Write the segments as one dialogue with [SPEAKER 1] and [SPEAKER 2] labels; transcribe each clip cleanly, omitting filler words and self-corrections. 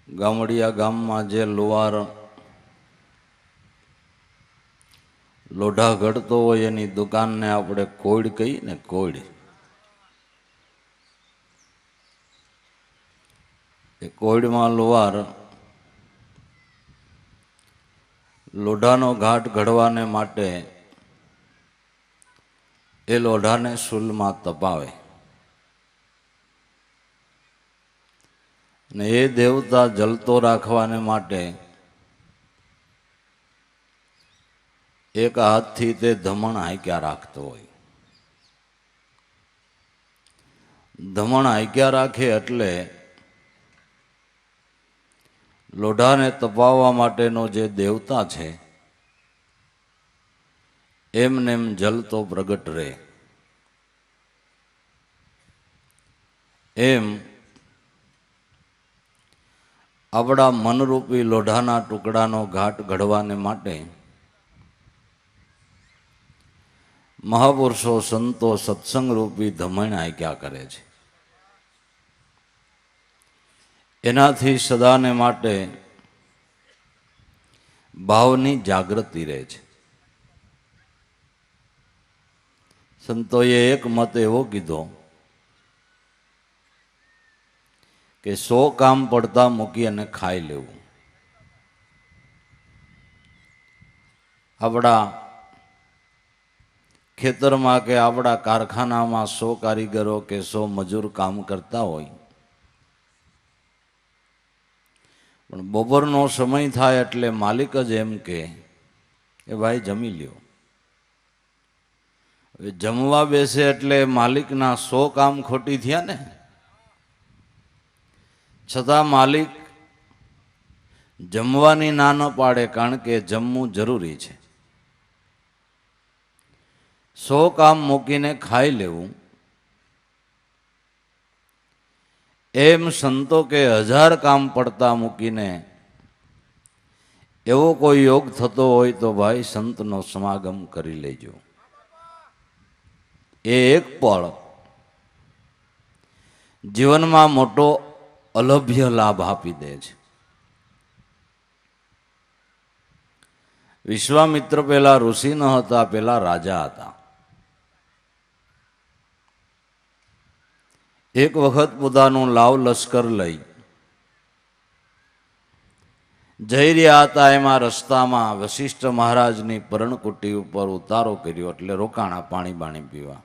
[SPEAKER 1] ગામડિયા ગામમાં જે લુવાર લોઢા ઘડતો હોય એની દુકાનને આપણે કોઈડ કહીએ ને, કોઈડ. એ કોઈડમાં લુવાર લોઢાનો ઘાટ ઘડવાને માટે એ લોઢાને સૂલમાં તપાવે ને એ દેવતા જલતો રાખવાને માટે એક હાથથી તે ધમણ હાંક્યા રાખતો હોય. ધમણ હાંક્યા રાખે એટલે લોઢાને તપાવવા માટેનો જે દેવતા છે એમને એમ જલતો પ્રગટ રહે. એમ આપણા મનરૂપી લોઢાના ટુકડાનો ઘાટ ઘડવાને માટે મહાપુરુષો સંતો સત્સંગ રૂપી ધમણ હાંક્યા કરે છે. એનાથી સદાને માટે ભાવની જાગૃતિ રહે છે. સંતોએ એક મત એવો કીધો કે 100 કામ પડતા મૂકી અને ખાઈ લેવું. આપણા ખેતરમાં કે આપણા કારખાનામાં 100 કારીગરો કે 100 મજૂર કામ કરતા હોય, પણ બપોરનો સમય થાય એટલે માલિક જ એમ કે ભાઈ જમી લ્યો. હવે જમવા બેસે એટલે માલિકના 100 કામ ખોટી થયા ને. છતાં માલિક જમવાની ના ન પાડે, કારણ કે જમવું જરૂરી છે. 100 કામ મૂકીને ખાઈ લેવું. એમ સંતો કે 1000 કામ પડતા મૂકીને એવો કોઈ યોગ થતો હોય તો ભાઈ સંતનો સમાગમ કરી લેજો. એ એક પળ જીવનમાં મોટો અલભ્ય લાભ આપી દે છે. વિશ્વામિત્ર પેલા ઋષિ ન હતા, પેલા રાજા હતા. એક વખત પોતાનું લાવ લશ્કર લઈ જઈ રહ્યા હતા. એમાં રસ્તામાં વશિષ્ઠ મહારાજની પર્ણકુટી ઉપર ઉતારો કર્યો, એટલે રોકાણા પાણી બાણી પીવા.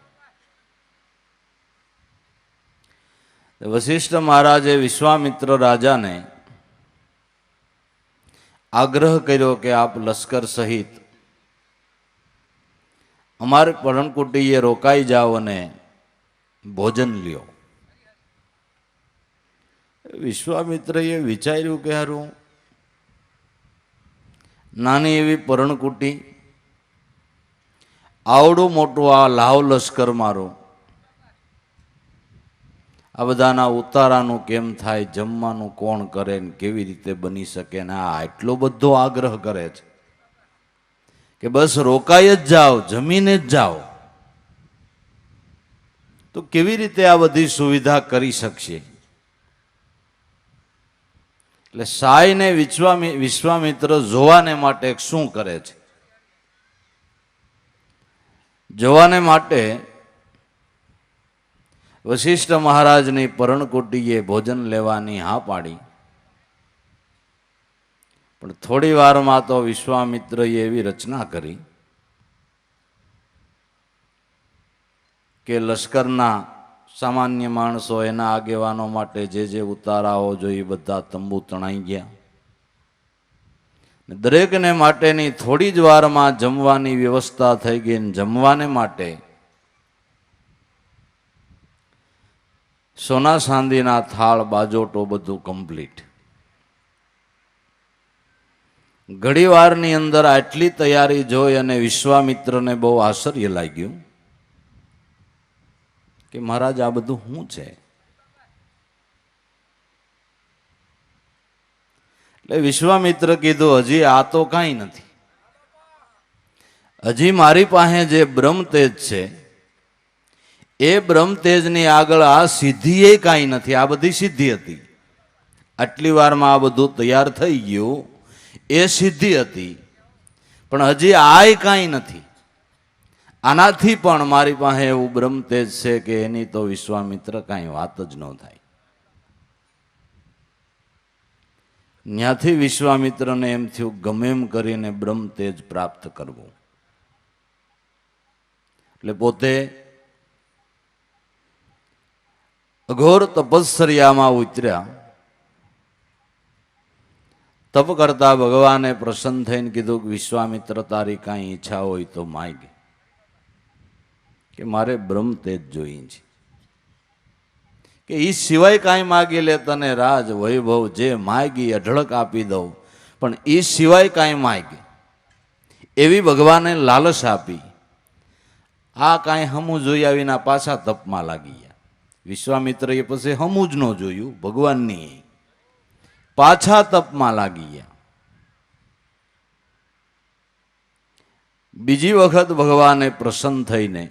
[SPEAKER 1] વશિષ્ઠ મહારાજે વિશ્વામિત્ર રાજાને આગ્રહ કર્યો કે આપ લશ્કર સહિત અમારી પર્ણકુટીએ રોકાઈ જાઓ અને ભોજન લ્યો. વિશ્વામિત્રએ વિચાર્યું કે હારું નાની એવી પર્ણકુટી, આવડું મોટું આ લાવ લશ્કર મારું, આ બધાના ઉતારાનું કેમ થાય, જમવાનું કોણ કરે ને કેવી રીતે બની શકે, ને આ એટલો બધો આગ્રહ કરે છે કે બસ રોકાઈ જ જાઓ, જમીને જ જાઓ. તો કેવી રીતે આ બધી સુવિધા કરી શકશે? એટલે સાયને વિશ્વામિત્ર જોવાને માટે શું કરે છે, જોવાને માટે વશિષ્ઠ મહારાજની પર્ણકુટીએ ભોજન લેવાની હા પાડી. પણ થોડી વારમાં તો વિશ્વામિત્રએ એવી રચના કરી કે લશ્કરના સામાન્ય માણસો, એના આગેવાનો માટે જે ઉતારાઓ જોઈએ બધા તંબુ તણાઈ ગયા. દરેકને માટેની થોડી જ વારમાં જમવાની વ્યવસ્થા થઈ ગઈ. જમવાને માટે સોના ચાંદીના થાળ, બાજોટો બધું કમ્પ્લીટ. ઘડી વારની અંદર આટલી તૈયારી જોઈ અને વિશ્વામિત્રને બહુ આશ્ચર્ય લાગ્યું કે મહારાજ આ બધું શું છે? એટલે વિશ્વામિત્ર કીધું હજી આ તો કાંઈ નથી. હજી મારી પાસે જે બ્રહ્મતેજ છે એ બ્રહ્મતેજની આગળ આ સિદ્ધિ એ કાંઈ નથી. આ બધી સિદ્ધિ હતી. આટલી વારમાં આ બધું તૈયાર થઈ ગયું, એ સિદ્ધિ હતી. પણ હજી આય કાંઈ નથી. આનાથી પણ મારી પાસે એવું બ્રહ્મ તેજ છે કે એની તો વિશ્વામિત્ર કાંઈ વાત જ ન થાય. ત્યાંથી વિશ્વામિત્રને એમ થયું ગમે એમ કરીને બ્રહ્મ તેજ પ્રાપ્ત કરવું. એટલે પોતે અઘોર તપશ્ચર્યામાં ઉતર્યા. તપ કરતા ભગવાને પ્રસન્ન થઈને કીધું કે વિશ્વામિત્ર તારી કાંઈ ઈચ્છા હોય તો માગ, કે મારે બ્રહ્મ તેજ જોઈએ છે, કે એ સિવાય કાંઈ માગી લે, તને રાજ વૈભવ જે માગી અઢળક આપી દઉં, પણ એ સિવાય કાંઈ માગે એવી ભગવાને લાલચ આપી. આ કાંઈ હમું જોયા વિના પાછા તપમાં લાગી ગયા. વિશ્વામિત્રએ પછી હમું જ ન જોયું ભગવાનની, પાછા તપમાં લાગી ગયા. બીજી વખત ભગવાને પ્રસન્ન થઈને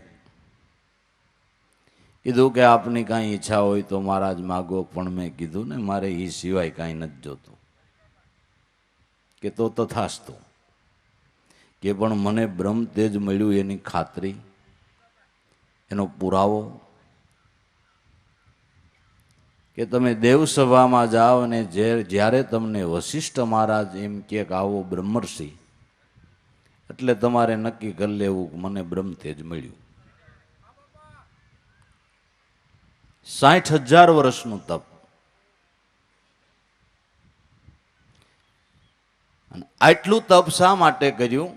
[SPEAKER 1] કીધું કે આપની કાંઈ ઈચ્છા હોય તો મહારાજ માગો, પણ મેં કીધું ને મારે એ સિવાય કાંઈ નથી જોતું. કે તો તથાસ્તુ, કે પણ મને બ્રહ્મ તેજ મળ્યું એની ખાતરી, એનો પુરાવો, કે તમે દેવસભામાં જાઓ અને જ્યારે તમને વશિષ્ઠ મહારાજ એમ કે આવો બ્રહ્મર્ષિ, એટલે તમારે નક્કી કરી લેવું કે મને બ્રહ્મ તેજ મળ્યું. 60,000 વર્ષનું તપ. અને આટલું તપ શા માટે કર્યું?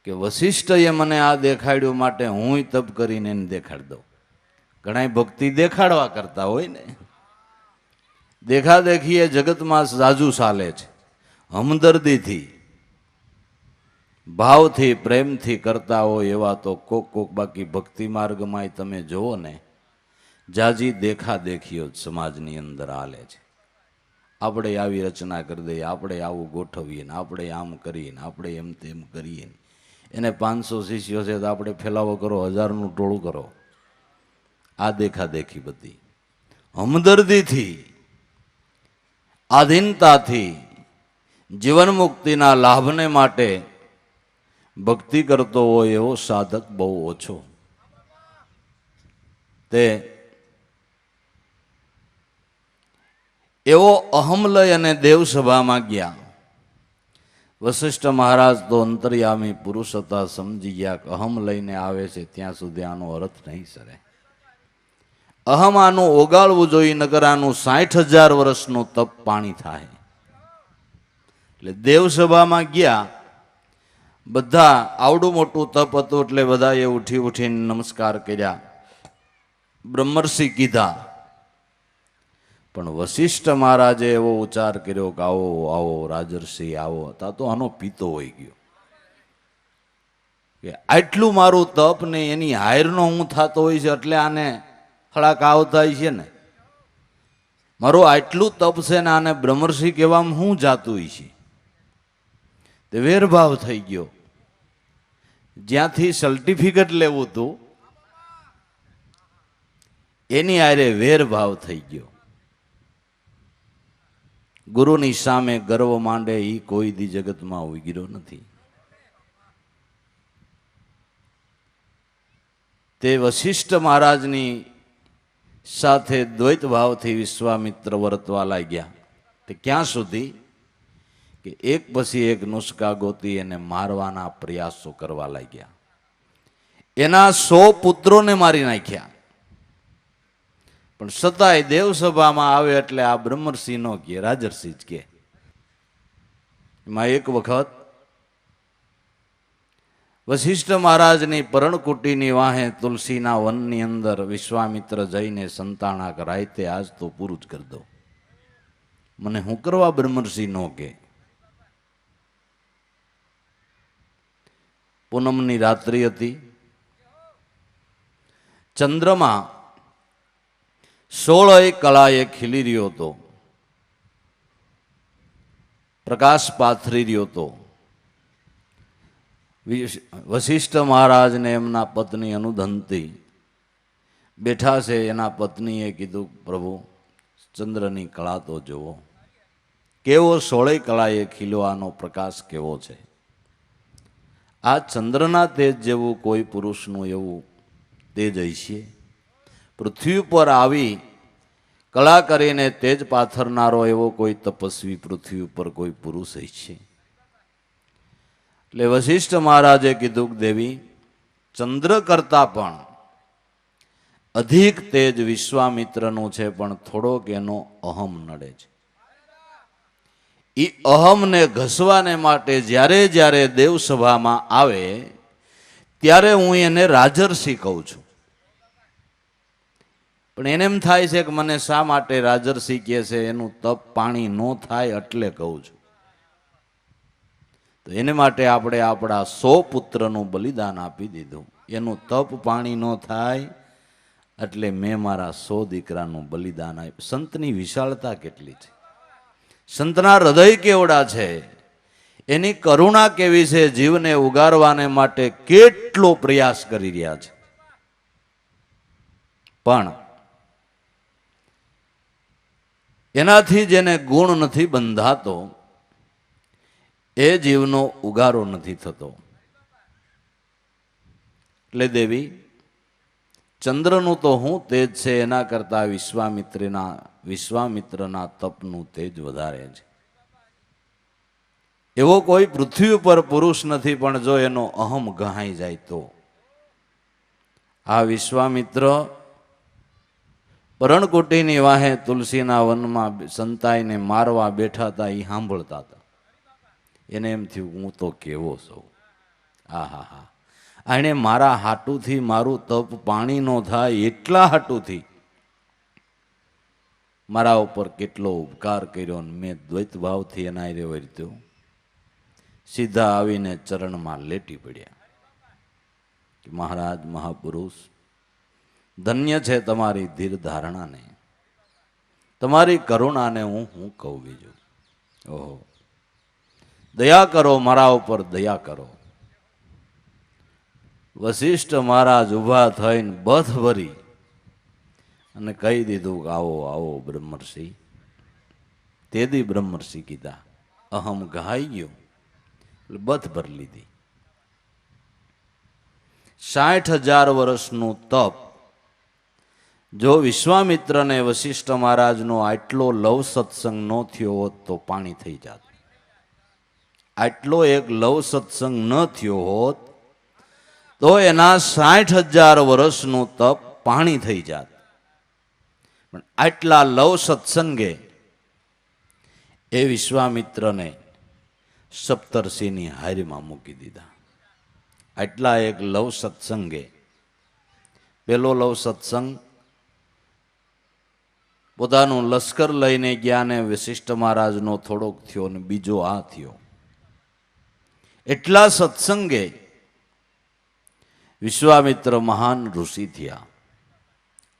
[SPEAKER 1] કે વશિષ્ઠએ મને આ દેખાડ્યું માટે હું તપ કરીને એને દેખાડી દઉં. ઘણા ભક્તિ દેખાડવા કરતા હોય ને, દેખાદેખી એ જગતમાં ઝાઝુ ચાલે છે. હમદર્દીથી, ભાવથી, પ્રેમથી કરતા હોય એવા તો કોક, બાકી ભક્તિ માર્ગમાં તમે જુઓ ને, જાજી દેખાદેખીઓ સમાજની અંદર હાલે છે. આપણે આવી રચના કરી દઈએ, આપણે આવું ગોઠવીએ, આપણે આમ કરીએ, આપણે એમ તેમ કરીએ. એને 500 શિષ્યો છે તો આપણે ફેલાવો કરો, 1000નું ટોળું કરો. આ દેખાદેખી બધી. હમદર્દીથી, આધીનતાથી, જીવન મુક્તિના લાભને માટે ભક્તિ કરતો હોય એવો સાધક બહુ ઓછો. તે એવો અહમ લઈ અને દેવસભામાં ગયા. વશિષ્ઠ મહારાજ તો અંતર્યામી પુરુષ હતા, સમજી ગયા કે અહમ લઈને આવે છે ત્યાં સુધી આનો અર્થ નહીં સરે. અહમ આનું ઓગાળવું જોઈએ, નગર આનું 60,000 વર્ષનું તપ પાણી થાય. એટલે દેવસભામાં ગયા. બધા આવડું મોટું તપ હતું એટલે બધાએ ઉઠીને નમસ્કાર કર્યા, બ્રહ્મર્ષિ કીધા. પણ વશિષ્ઠ મહારાજે એવો ઉચ્ચાર કર્યો કે આવો આવો રાજર્ષિ આવો. તા તો આનો પિત્તો હોઈ ગયો કે આટલું મારું તપ ને એની હાયરનો હું થતો હોય છે, એટલે આને ખડાક આવતા છે ને. મારું આટલું તપ છે ને આને બ્રહ્મર્ષિ કહેવામાં હું જાતું હોય છે. તે વેરભાવ થઈ ગયો. જ્યાંથી સર્ટિફિકેટ લેવું હતું એની આરે વેરભાવ થઈ ગયો. ગુરુની સામે ગર્વ માંડે એ કોઈ દી જગતમાં ઉગર્યો નથી. તે વશિષ્ઠ મહારાજની સાથે દ્વૈત ભાવથી વિશ્વામિત્ર વર્તવા લાગ્યા. તે ક્યાં સુધી કે એક પછી એક નુસ્ખા ગોતી એને મારવાના પ્રયાસો કરવા લાગ્યા. એના 100 પુત્રોને મારી નાખ્યા. પણ છતાંય દેવસભામાં આવે એટલે આ બ્રહ્મર્ષિ નો કે રાજર્ષિ જ કે. એમાં એક વખત વશિષ્ઠ મહારાજની પર્ણકુટીની વાહે તુલસીના વનની અંદર વિશ્વામિત્ર જઈને સંતાણા કરાય તે આજ તો પૂરું જ કરી દો, મને હું કરવા બ્રહ્મર્ષિ નો કે. પૂનમની રાત્રિ હતી. ચંદ્રમા 16 કળાએ ખીલી રહ્યો હતો, પ્રકાશ પાથરી રહ્યો હતો. વશિષ્ઠ મહારાજને એમના પત્ની અનુધંતી બેઠા છે. એના પત્નીએ કીધું પ્રભુ ચંદ્રની કળા તો જુઓ, કેવો 16 કળાએ ખીલવાનો પ્રકાશ કેવો છે. આ ચંદ્રના તેજ જેવું કોઈ પુરુષનું એવું તેજ હશે? પૃથ્વી ઉપર આવી કળા કરીને તેજ પાથરનારો એવો કોઈ તપસ્વી પૃથ્વી ઉપર કોઈ પુરુષ હશે? એટલે વશિષ્ઠ મહારાજે કીધું કે દેવી, ચંદ્ર કરતા પણ અધિક તેજ વિશ્વામિત્રનું છે, પણ થોડોક એનો અહમ નડે છે. એ અહમને ઘસવાને માટે જ્યારે જ્યારે દેવસભામાં આવે ત્યારે હું એને રાજર્ષિ કહું છું. પણ એને એમ થાય છે કે મને શા માટે રાજર્ષિ કહે છે, એનું તપ પાણી ન થાય એટલે કહું છું. તો એને માટે આપણે આપણા 100 પુત્રનું બલિદાન આપી દીધું. એનું તપ પાણી ન થાય એટલે મેં મારા 100 દીકરાનું બલિદાન આપ્યું. સંતની વિશાળતા કેટલી છે, સંતના હૃદય કેવડા છે, એની કરુણા કેવી છે, જીવને ઉગારવાને માટે કેટલો પ્રયાસ કરી રહ્યા છે. પણ એનાથી જેને ગુણ નથી બંધાતો એ જીવનો ઉગારો નથી થતો. એટલે દેવી, ચંદ્રનું તો હું તેજ છે, એના કરતા વિશ્વામિત્રના તપનું તેજ વધારે છે. એવો કોઈ પૃથ્વી ઉપર પુરુષ નથી, પણ જો એનો અહમ ગહાઈ જાય તો. આ વિશ્વામિત્ર પરણકુટીની વાહે તુલસીના વનમાં સંતાઈને મારવા બેઠા હતા, એ સાંભળતા હતા. એને એમ થયું હું તો કેવો છું, હા, આણે મારા હાટુથી મારું તપ પાણી નો થાય એટલા હાટુથી મારા ઉપર કેટલો ઉપકાર કર્યો, ને મેં દ્વૈત ભાવથી એના હારે વર્ત્યો. સીધા આવીને ચરણમાં લેટી પડ્યા કે મહારાજ, મહાપુરુષ, ધન્ય છે તમારી ધીર ધારણાને, તમારી કરુણાને હું કહું બીજું. ઓહો, દયા કરો, મારા ઉપર દયા કરો. વશિષ્ઠ મહારાજ ઊભા થઈને બથ ભરી અને કહી દીધું કે આવો આવો બ્રહ્મર્ષિ. તેદી બ્રહ્મર્ષિ કીધા, અહમ ગહાઈ ગયો, બથ ભરી લીધી. 60,000 વર્ષનું તપ જો વિશ્વામિત્રને વશિષ્ઠ મહારાજનો આટલો લવ સત્સંગ ન થયો હોત તો પાણી થઈ જાત. આટલો એક લવ સત્સંગ ન થયો હોત તો એના 60,000 વર્ષનું તપ પાણી થઈ જાત. પણ આટલા લવ સત્સંગે એ વિશ્વામિત્રને સપ્તર્ષિની હારીમાં મૂકી દીધા. આટલા એક લવ સત્સંગે, પેલો લવ સત્સંગ પોતાનું લશ્કર લઈને ગયા ને વશિષ્ઠ મહારાજનો થોડોક થયો, ને બીજો આ થયો. એટલા સત્સંગે વિશ્વામિત્ર મહાન ઋષિ થયા.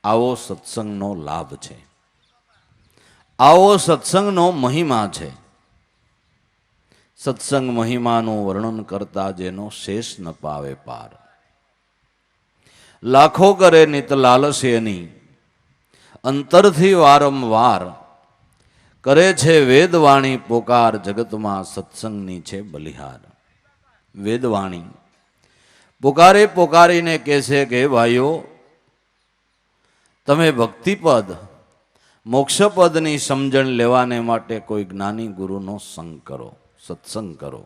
[SPEAKER 1] આવો સત્સંગનો લાભ છે, આવો સત્સંગનો મહિમા છે. સત્સંગ મહિમાનું વર્ણન કરતા જેનો શેષ ન પાવે પાર. લાખો કરે નિત લાલસે એની, અંતરથી વારંવાર કરે છે વેદવાણી પોકાર, જગતમાં સત્સંગની છે બલિહાર. વેદવાણી પોકારે પોકારીને કહે છે કે ભાઈઓ, તમે ભક્તિપદ મોક્ષપદની સમજણ લેવાને માટે કોઈ જ્ઞાની ગુરુનો સંગ કરો, સત્સંગ કરો.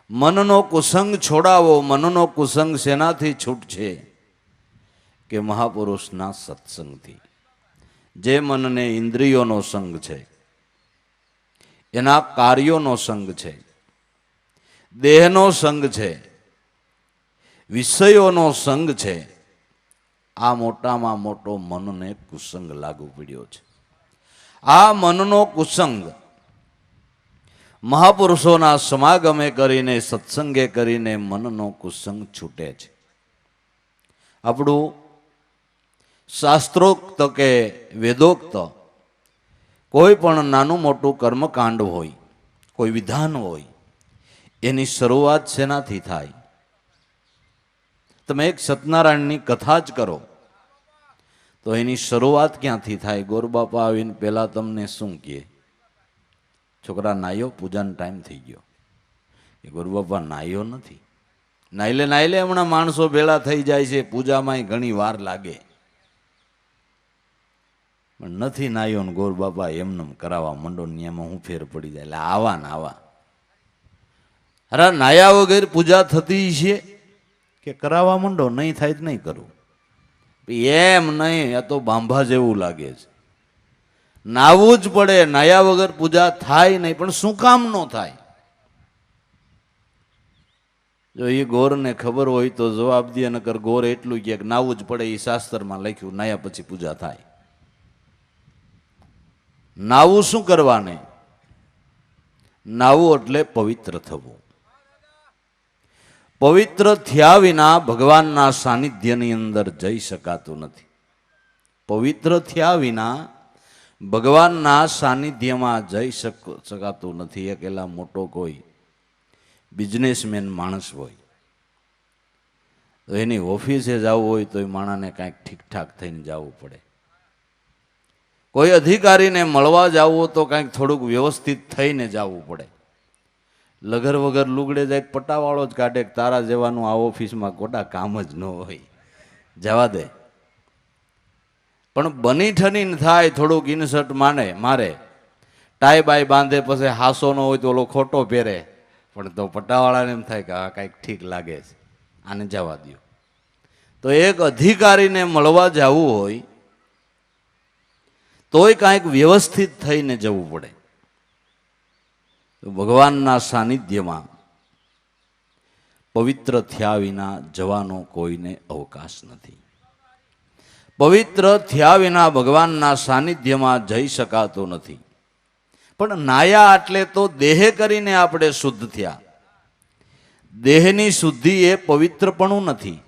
[SPEAKER 1] મનનો કુસંગ છોડાવો. મનનો કુસંગ શેનાથી છૂટશે? કે મહાપુરુષના સત્સંગથી. જે મનને ઇન્દ્રિયોનો સંગ છે, એના કાર્યોનો સંગ છે, દેહનો સંગ છે, વિષયોનો સંગ છે, આ મોટામાં મોટો મનને કુસંગ લાગુ પડ્યો છે. આ મનનો કુસંગ મહાપુરુષોના સમાગમે કરીને, સત્સંગે કરીને મનનો કુસંગ છૂટે છે. આપણું શાસ્ત્રોક્ત કે વેદોક્ત કોઈ પણ નાનું મોટું કર્મકાંડ હોય, કોઈ વિધાન હોય, એની શરૂઆત શેનાથી થાય? તમે એક સત્યનારાયણની કથા જ કરો તો તો એની શરૂઆત ક્યાંથી થાય? ગોરબાપા આવીને પહેલા તમને શું કહે? છોકરા નાયો, પૂજાનો ટાઈમ થઈ ગયો. એ ગોરબાપા નાયો નથી. નાઈલે હમણાં માણસો ભેળા થઈ જાય છે, પૂજામાં ઘણી વાર લાગે, પણ નથી નાયો ને ગોરબાપા એમને કરાવવા મંડો ને એમાં હું ફેર પડી જાય? એટલે આવા ને આવા. અરે નાયા વગર પૂજા થતી છે કે કરાવવા મંડો? નહીં થાય તો નહીં કરું. એમ નહીં, આ તો બાંભા જેવું લાગે છે. નાવું જ પડે, નાયા વગર પૂજા થાય નહીં. પણ શું કામ ન થાય? જો એ ગોરને ખબર હોય તો જવાબ દે, નકર ગોર એટલું કે નાવું જ પડે. એ શાસ્ત્રમાં લખ્યું, નાયા પછી પૂજા થાય. નાવું શું કરવાને? નાવું એટલે પવિત્ર થવું. પવિત્ર થયા વિના ભગવાનના સાનિધ્યની અંદર જઈ શકાતું નથી. પવિત્ર થયા વિના ભગવાનના સાનિધ્યમાં જઈ શકાતું નથી. એકેલા મોટો કોઈ બિઝનેસમેન માણસ હોય તો એની ઓફિસે જવું હોય તો એ માણસને કાંઈક ઠીકઠાક થઈને જવું પડે. કોઈ અધિકારીને મળવા જવું તો કાંઈક થોડુંક વ્યવસ્થિત થઈને જવું પડે. લગર વગર લુગડે જાય પટાવાળો જ કાઢે. તારા જેવાનું આ ઓફિસમાં ખોટા કામ જ ન હોય, જવા દે. પણ બની ઠનીને થાય, થોડુંક ઇન્સર્ટ મારે, ટાઈ બાય બાંધે, પછી હાસો ન હોય તો ઓલો ખોટો પહેરે, પણ તો પટાવાળાને એમ થાય કે આ કાંઈક ઠીક લાગે છે, આને જવા દો. તો એક અધિકારીને મળવા જવું હોય તોય કાંઈક વ્યવસ્થિત થઈને જવું પડે. તો ભગવાનના સાનિધ્યમાં પવિત્ર થયા વિના જવાનો કોઈને અવકાશ નથી. પવિત્ર થયા વિના ભગવાનના સાનિધ્યમાં જઈ શકાતો નથી. પણ નાયા એટલે તો દેહ કરીને આપણે શુદ્ધ થયા. દેહની શુદ્ધિ એ પવિત્રપણું નથી.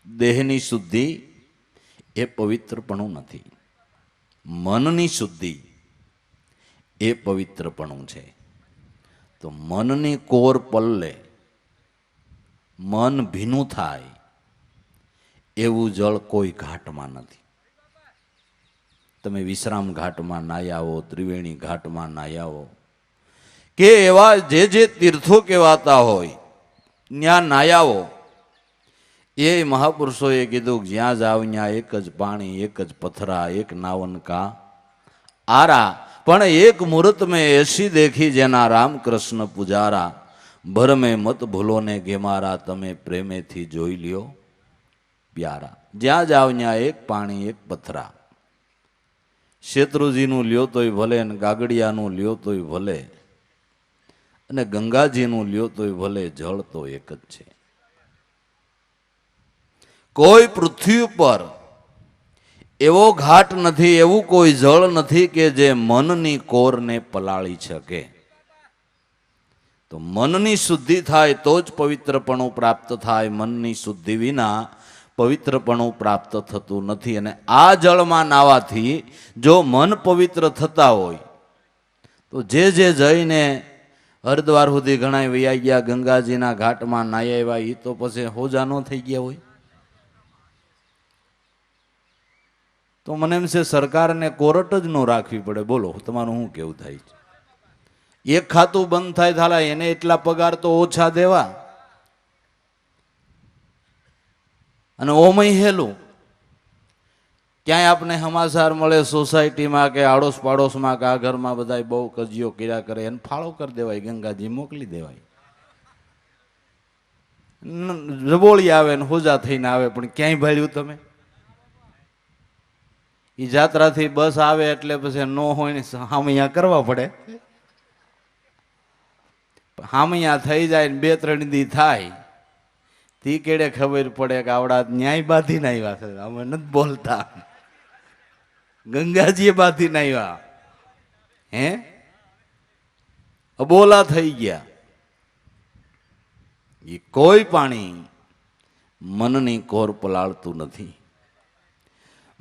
[SPEAKER 1] દેહની શુદ્ધિ એ પવિત્રપણું નથી. મનની શુદ્ધિ એ પવિત્રપણું છે. તો મનની કોર પલ્લે, મન ભીનું થાય એવું જળ કોઈ ઘાટમાં નથી. તમે વિશ્રામ ઘાટમાં નાહ્યા હો, ત્રિવેણી ઘાટમાં નાહ્યા હો, કે એવા જે તીર્થો કહેવાતા હોય ત્યાં નાહ્યા હો, એ મહાપુરુષોએ કીધું જ્યાં જાવ ત્યાં એક જ પાણી, એક જ પથરા, એક નાવન કા આરા. પણ એક મુહૂર્ત મેં એસી દેખી જેના રામકૃષ્ણ પુજારા, ભર મેં મત ભૂલો ને ગેમારા, તમે પ્રેમેથી જોઈ લ્યો પ્યારા. જ્યાં જાવ ત્યાં એક પાણી, એક પથરા. શેત્રુજીનું લ્યો તોય ભલે, ને ગાગડિયાનું લ્યો તોય ભલે, અને ગંગાજીનું લ્યો તોય ભલે, જળ તો એક જ છે. કોઈ પૃથ્વી ઉપર એવો ઘાટ નથી, એવું કોઈ જળ નથી કે જે મનની કોરને પલાળી શકે. તો મનની શુદ્ધિ થાય તો જ પવિત્રપણું પ્રાપ્ત થાય. મનની શુદ્ધિ વિના પવિત્રપણું પ્રાપ્ત થતું નથી. અને આ જળમાં નાવાથી જો મન પવિત્ર થતા હોય તો જે જઈને હરિદ્વાર સુધી ઘણા વૈયા ગયા, ગંગાજીના ઘાટમાં નાહ્યા આવ્યા, એ તો પછી હોજા ન થઈ ગયા હોય. તો મને એમ છે સરકારને કોર્ટ જ ન રાખવી પડે. બોલો તમારું શું કેવું થાય છે? એક ખાતું બંધ થાય થાલા એને એટલા પગાર તો ઓછા દેવા, અને ઓમય હેલું. ક્યાંય આપણે સમાચાર મળે સોસાયટીમાં કે આડોશ પાડોશમાં કે આ ઘરમાં બધા બહુ કજિયો કર્યા કરે, એને ફાળો કરી દેવાય, ગંગાજી મોકલી દેવાય. રબોળી આવે ને હોજા થઈને આવે, પણ ક્યાંય ભાળ્યું તમે? એ જાત્રાથી બસ આવે એટલે પછી નો હોય ને હામૈયા કરવા પડે. હામૈયા થઈ જાય ને 2-3 દી થાય, તી કેડે ખબર પડે કે આવડા ન્યાય બાંધીને આવ્યા છે. અમે નથી બોલતા, ગંગાજીએ બાંધીને આવ્યા. હે અબોલા થઈ ગયા. એ કોઈ પાણી મનની કોર પલાળતું નથી.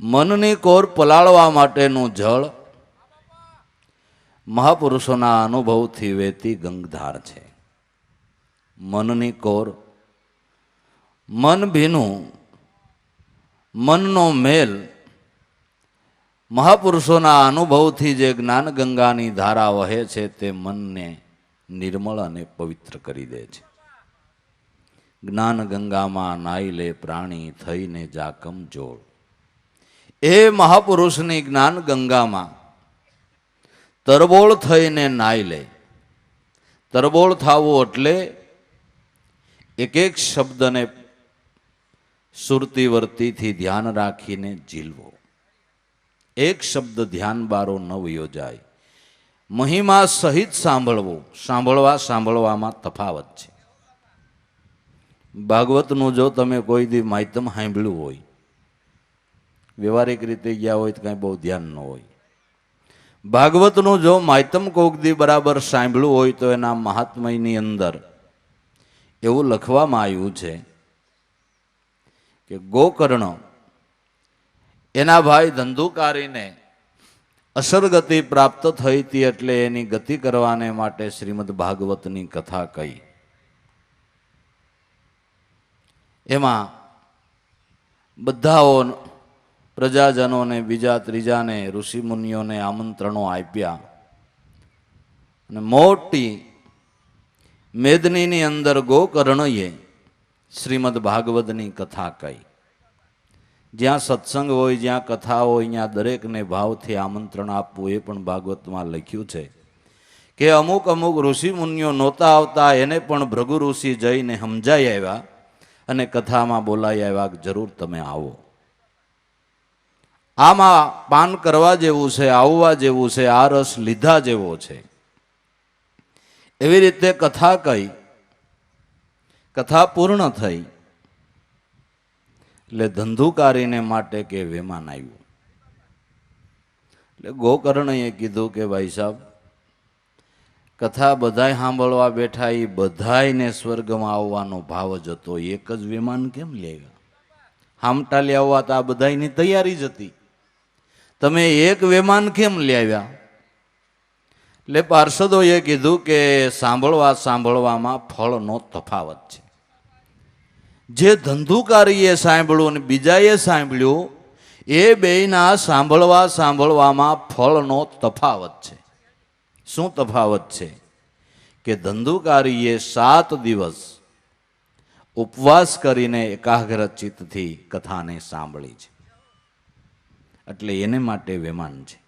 [SPEAKER 1] મનની કોર પલાળવા માટેનું જળ મહાપુરુષોના અનુભવથી વહેતી ગંગધાર છે. મનની કોર, મન ભીનું, મનનો મેલ મહાપુરુષોના અનુભવથી જે જ્ઞાન ગંગાની ધારા વહે છે તે મનને નિર્મળ અને પવિત્ર કરી દે છે. જ્ઞાન ગંગામાં નાઈ લે પ્રાણી થઈને જાકમ જોડ. એ મહાપુરુષની જ્ઞાન ગંગામાં તરબોળ થઈને નાઈ લે. તરબોળ થવું એટલે એક એક શબ્દને સુરતી વર્તીથી ધ્યાન રાખીને ઝીલવો. એક શબ્દ ધ્યાન બારો નવ યોજાય. મહિમા સહિત સાંભળવું. સાંભળવામાં તફાવત છે. ભાગવતનું જો તમે કોઈ દી માયતમ સાંભળ્યું હોય, વ્યવહારિક રીતે ગયા હોય તો કાંઈ બહુ ધ્યાન ન હોય. ભાગવતનું જો માયતમ કોક દી બરાબર સાંભળ્યું હોય તો એના મહાત્મયની અંદર એવું લખવામાં આવ્યું છે કે ગોકર્ણ એના ભાઈ ધંધુકારીને અસરગતિ પ્રાપ્ત થઈ હતી, એટલે એની ગતિ કરવાને માટે શ્રીમદ ભાગવતની કથા કહી. એમાં બધાઓ પ્રજાજનોને, બીજા ત્રીજાને, ઋષિમુનિઓને આમંત્રણો આપ્યા અને મોટી મેદનીની અંદર ગોકર્ણએ શ્રીમદ ભાગવતની કથા કહી. જ્યાં સત્સંગ હોય, જ્યાં કથા હોય, ત્યાં દરેકને ભાવથી આમંત્રણ આપવું. એ પણ ભાગવતમાં લખ્યું છે કે અમુક અમુક ઋષિમુનિઓ નહોતા આવતા, એને પણ ભૃગુ ઋષિ જઈને સમજાઈ આવ્યા અને કથામાં બોલાઈ આવ્યા કે જરૂર તમે આવો. આમાં પાન કરવા જેવું છે, આવવા જેવું છે, આ રસ લીધા જેવો છે. એવી રીતે કથા કહી. કથા પૂર્ણ થઈ એટલે ધંધુકારીને માટે કે વેમાન આવ્યું. એટલે ગોકર્ણએ કીધું કે ભાઈ સાહેબ, કથા બધાય સાંભળવા બેઠા, એ બધાયને સ્વર્ગમાં આવવાનો ભાવ જ હતો, એક જ વિમાન કેમ લેવા? હામટાલી આવવા તો આ બધાયની તૈયારી જ હતી, તમે એક વિમાન કેમ લાવ્યા? એટલે પાર્ષદોએ કીધું કે સાંભળવામાં ફળનો તફાવત છે. જે ધંધુકારીએ સાંભળ્યું અને બીજાએ સાંભળ્યું, એ બેયના સાંભળવામાં ફળનો તફાવત છે. શું તફાવત છે? કે ધંધુકારીએ 7 દિવસ ઉપવાસ કરીને એકાગ્ર ચિત્તથી કથાને સાંભળી છે, એટલે એને માટે વેમાન છે.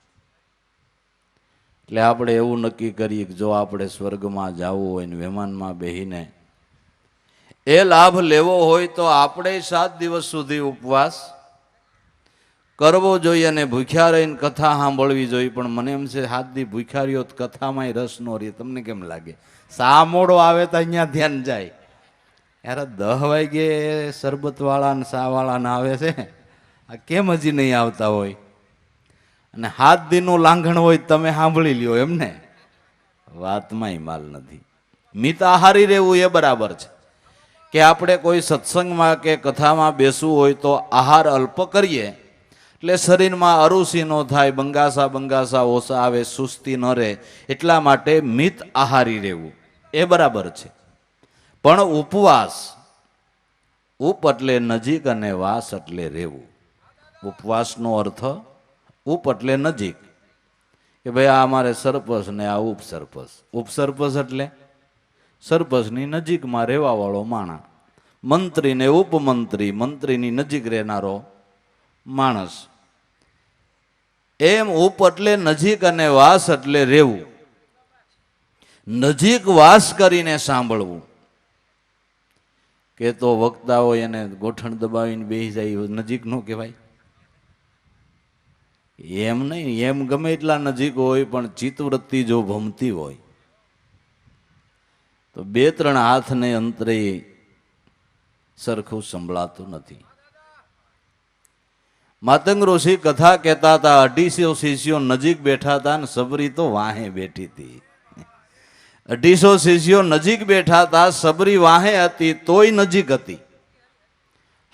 [SPEAKER 1] એટલે આપણે એવું નક્કી કરીએ કે જો આપણે સ્વર્ગમાં જવું હોય ને વેમાનમાં બેહીને એ લાભ લેવો હોય તો આપણે 7 દિવસ સુધી ઉપવાસ કરવો જોઈએ અને ભૂખ્યા રહીને કથા સાંભળવી જોઈએ. પણ મને એમ છે 7 દી ભૂખ્યા રહ્યો તો કથામાંય રસ ન રહે. તમને કેમ લાગે? સા મોડો આવે તો અહીંયા ધ્યાન જાય. યાર 10 વાગે શરબતવાળા ને સાવાળાને આવે છે, આ કેમ હજી નહીં આવતા હોય? અને 7 દીનું લાંઘણ હોય તમે સાંભળી લ્યો એમને. વાતમાંય માલ નથી. મિત આહારી રહેવું એ બરાબર છે કે આપણે કોઈ સત્સંગમાં કે કથામાં બેસવું હોય તો આહાર અલ્પ કરીએ એટલે શરીરમાં અરુચિ ન થાય, બંગાસા ઓછા આવે, સુસ્તી ન રહે. એટલા માટે મિત આહારી રહેવું એ બરાબર છે. પણ ઉપવાસ, ઉપ એટલે નજીક અને વાસ એટલે રહેવું. ઉપવાસનો અર્થ ઉપ એટલે નજીક, કે ભાઈ આ અમારે સરપસ ને આ ઉપસરપસ. ઉપસરપસ એટલે સરપસની નજીકમાં રહેવા વાળો માણસ, મંત્રી ને ઉપમંત્રી, મંત્રીની નજીક રહેનારો માણસ. એમ ઉપ એટલે નજીક અને વાસ એટલે રહેવું. નજીક વાસ કરીને સાંભળવું. કે તો વક્તા હોય એને ગોઠણ દબાવીને બેસી જાય, નજીક નો કહેવાય. એમ નહીં, એમ ગમે એટલા નજીક હોય પણ ચિત્તવૃત્તિ જો ભમતી હોય તો 2-3 હાથને અંતરે સરખું સંભળાતું નથી. માતંગ ઋષિ કથા કહેતા હતા, 250 શિષ્યો નજીક બેઠા હતા ને સબરી તો વાહે બેઠી હતી. 250 શિષ્યો નજીક બેઠા હતા, સબરી વાહે હતી તોય નજીક હતી.